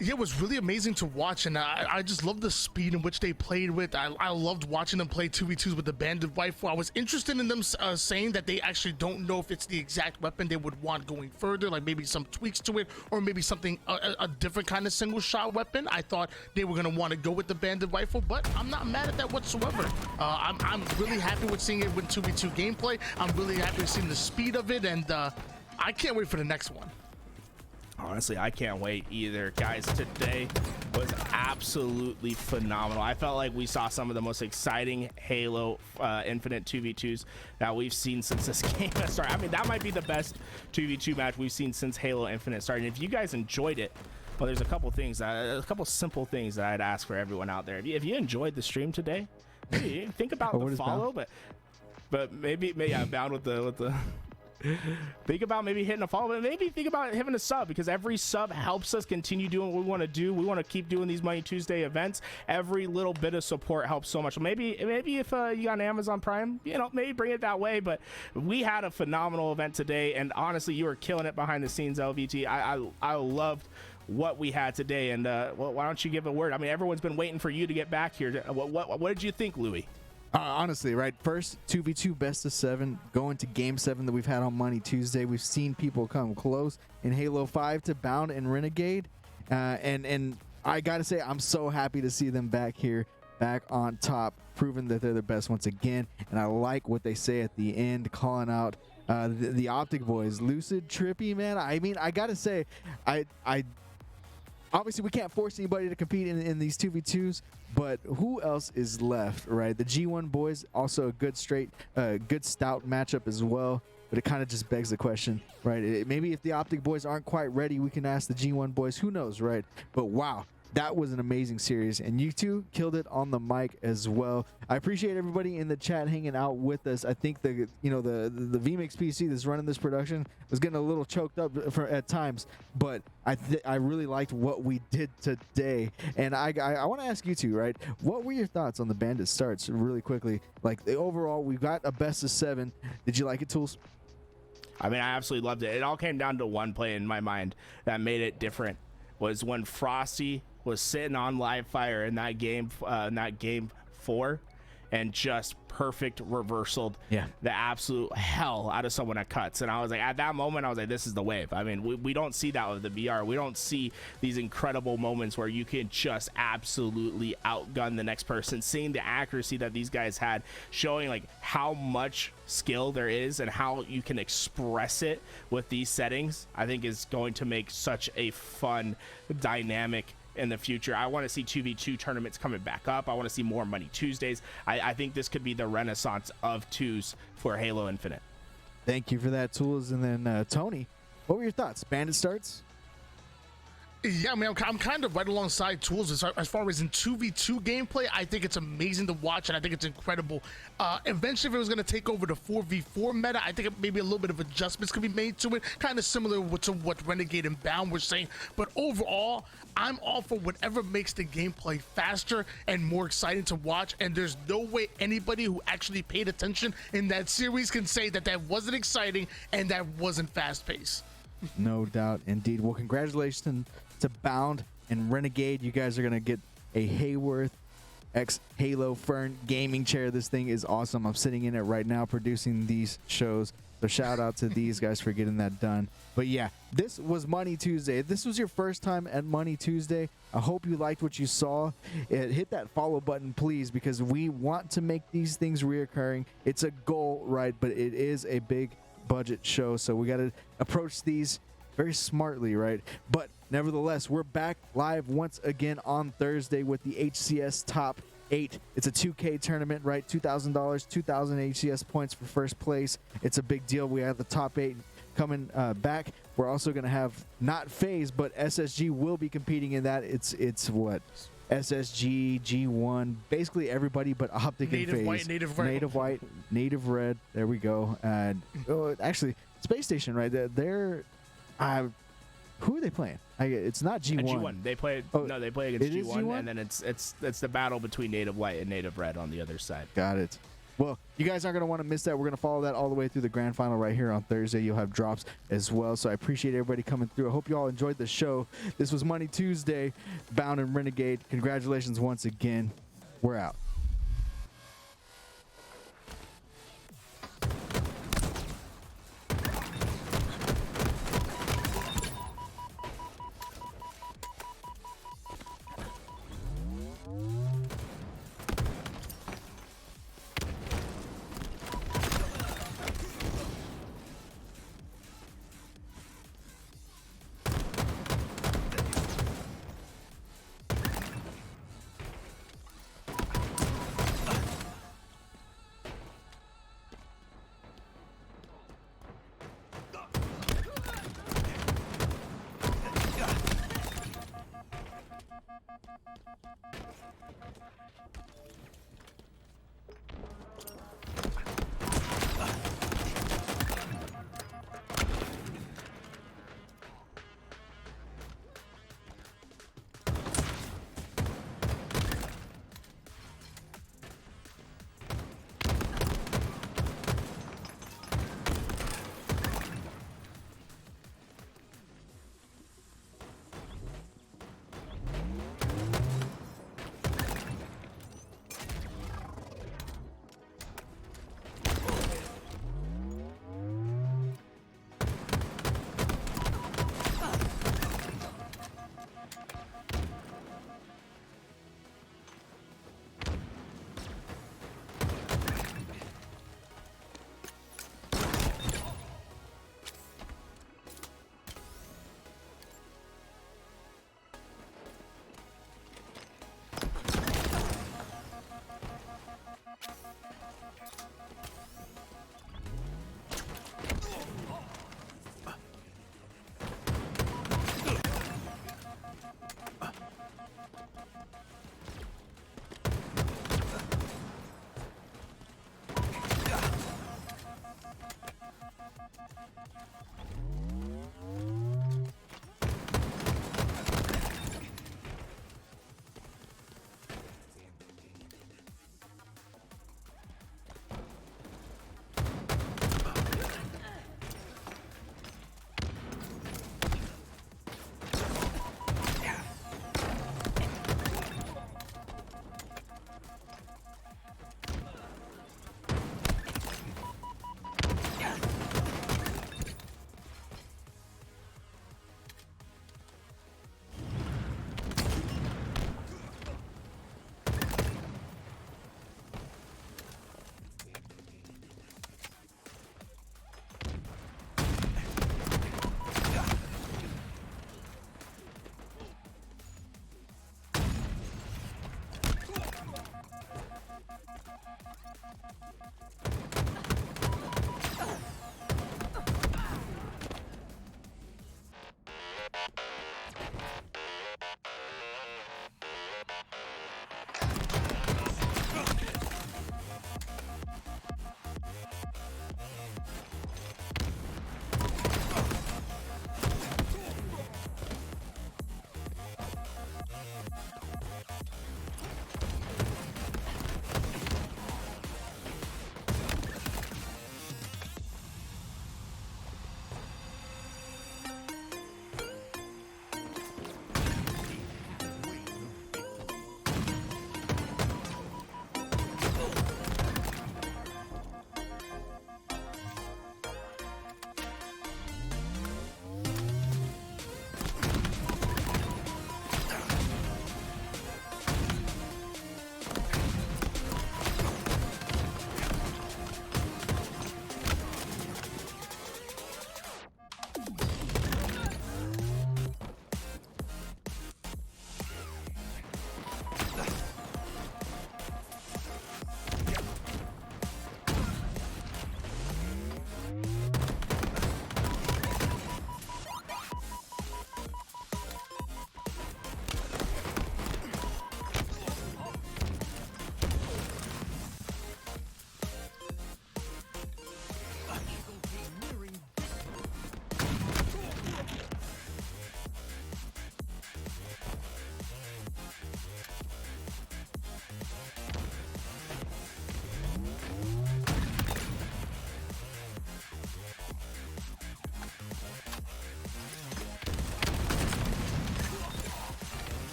Yeah, it was really amazing to watch, and I just love the speed in which they played with. I loved watching them play 2v2s with the Bandit rifle. I was interested in them saying that they actually don't know if it's the exact weapon they would want going further, like maybe some tweaks to it, or maybe something, a different kind of single shot weapon. I thought they were going to want to go with the Bandit rifle, but I'm not mad at that whatsoever. I'm really happy with seeing it with 2v2 gameplay. I'm really happy with seeing the speed of it, and I can't wait for the next one. Honestly, I can't wait either. Guys, today was absolutely phenomenal. I felt like we saw some of the most exciting Halo Infinite 2v2s that we've seen since this game has started. I mean, that might be the best 2v2 match we've seen since Halo Infinite started. And if you guys enjoyed it, well, there's a couple simple things that I'd ask for everyone out there. If you enjoyed the stream today, maybe think about the follow, but maybe Bound with the think about maybe hitting a follow, but maybe think about having a sub, because every sub helps us continue doing what we want to do. We want to keep doing these Money Tuesday events. Every little bit of support helps so much. Maybe if you got an Amazon Prime, you know, maybe bring it that way. But we had a phenomenal event today, and honestly, you were killing it behind the scenes, LVT. I loved what we had today, and well, why don't you give a word? I mean, everyone's been waiting for you to get back here. What did you think, Louis? Honestly, right, first 2v2 best of 7 going to game 7 that we've had on Money Tuesday. We've seen people come close in Halo 5 to Bound and Renegade, and I gotta say, I'm so happy to see them back here, back on top, proving that they're the best once again. And I like what they say at the end, calling out the OpTic boys, Lucid, Trippy, man. I mean, I gotta say, I obviously we can't force anybody to compete in these 2v2s, but who else is left, right? The G1 boys, also a good stout matchup as well. But it kind of just begs the question, right? Maybe if the OpTic boys aren't quite ready, we can ask the G1 boys. Who knows, right? But wow, that was an amazing series, and you two killed it on the mic as well. I appreciate everybody in the chat hanging out with us. I think the VMix PC that's running this production was getting a little choked up at times, but I really liked what we did today. And I want to ask you two, right? What were your thoughts on the Bandit Starts really quickly? Like the overall, we got a best of 7. Did you like it, Tools? I mean, I absolutely loved it. It all came down to one play in my mind that made it different. Was when Frosty was sitting on live fire in that game 4 and just perfect reversaled the absolute hell out of someone at cuts. And I was like, at that moment, I was like, this is the wave. I mean, we don't see that with the VR. We don't see these incredible moments where you can just absolutely outgun the next person. Seeing the accuracy that these guys had, showing like how much skill there is and how you can express it with these settings, I think is going to make such a fun dynamic in the future. I want to see 2v2 tournaments coming back up. I want to see more Money Tuesdays. I think this could be the renaissance of twos for Halo Infinite. Thank you for that, Tools. And then Tony, what were your thoughts? Bandit Starts? Yeah, I mean, I'm kind of right alongside Tools as far as in 2v2 gameplay. I think it's amazing to watch, and I think it's incredible. Eventually, if it was going to take over the 4v4 meta, I think maybe a little bit of adjustments could be made to it, kind of similar to what Renegade and Bound were saying. But overall, I'm all for whatever makes the gameplay faster and more exciting to watch, and there's no way anybody who actually paid attention in that series can say that that wasn't exciting and that wasn't fast-paced. No doubt, indeed. Well, congratulations to Bound and Renegade. You guys are going to get a Haworth X Halo Fern gaming chair. This thing is awesome. I'm sitting in it right now producing these shows. So shout out to these guys for getting that done. But yeah, this was Money Tuesday. If this was your first time at Money Tuesday, I hope you liked what you saw. Hit that follow button, please, because we want to make these things reoccurring. It's a goal, right? But it is a big budget show, so we got to approach these very smartly, right? But nevertheless, we're back live once again on Thursday with the HCS Top 8. It's a 2K tournament, right? $2,000, 2,000 HCS points for first place. It's a big deal. We have the top 8 coming back. We're also going to have not FaZe, but SSG will be competing in that. It's what? SSG, G1, basically everybody but OpTic and FaZe. White, native red. Native white, native red. There we go. And actually, Space Station, right? They're who are they playing? It's not G1. G1. They play. No, they play against G1, and then it's the battle between native white and native red on the other side. Got it. Well, you guys aren't going to want to miss that. We're going to follow that all the way through the grand final right here on Thursday. You'll have drops as well. So I appreciate everybody coming through. I hope you all enjoyed the show. This was Money Tuesday, Bound and Renegade. Congratulations once again. We're out.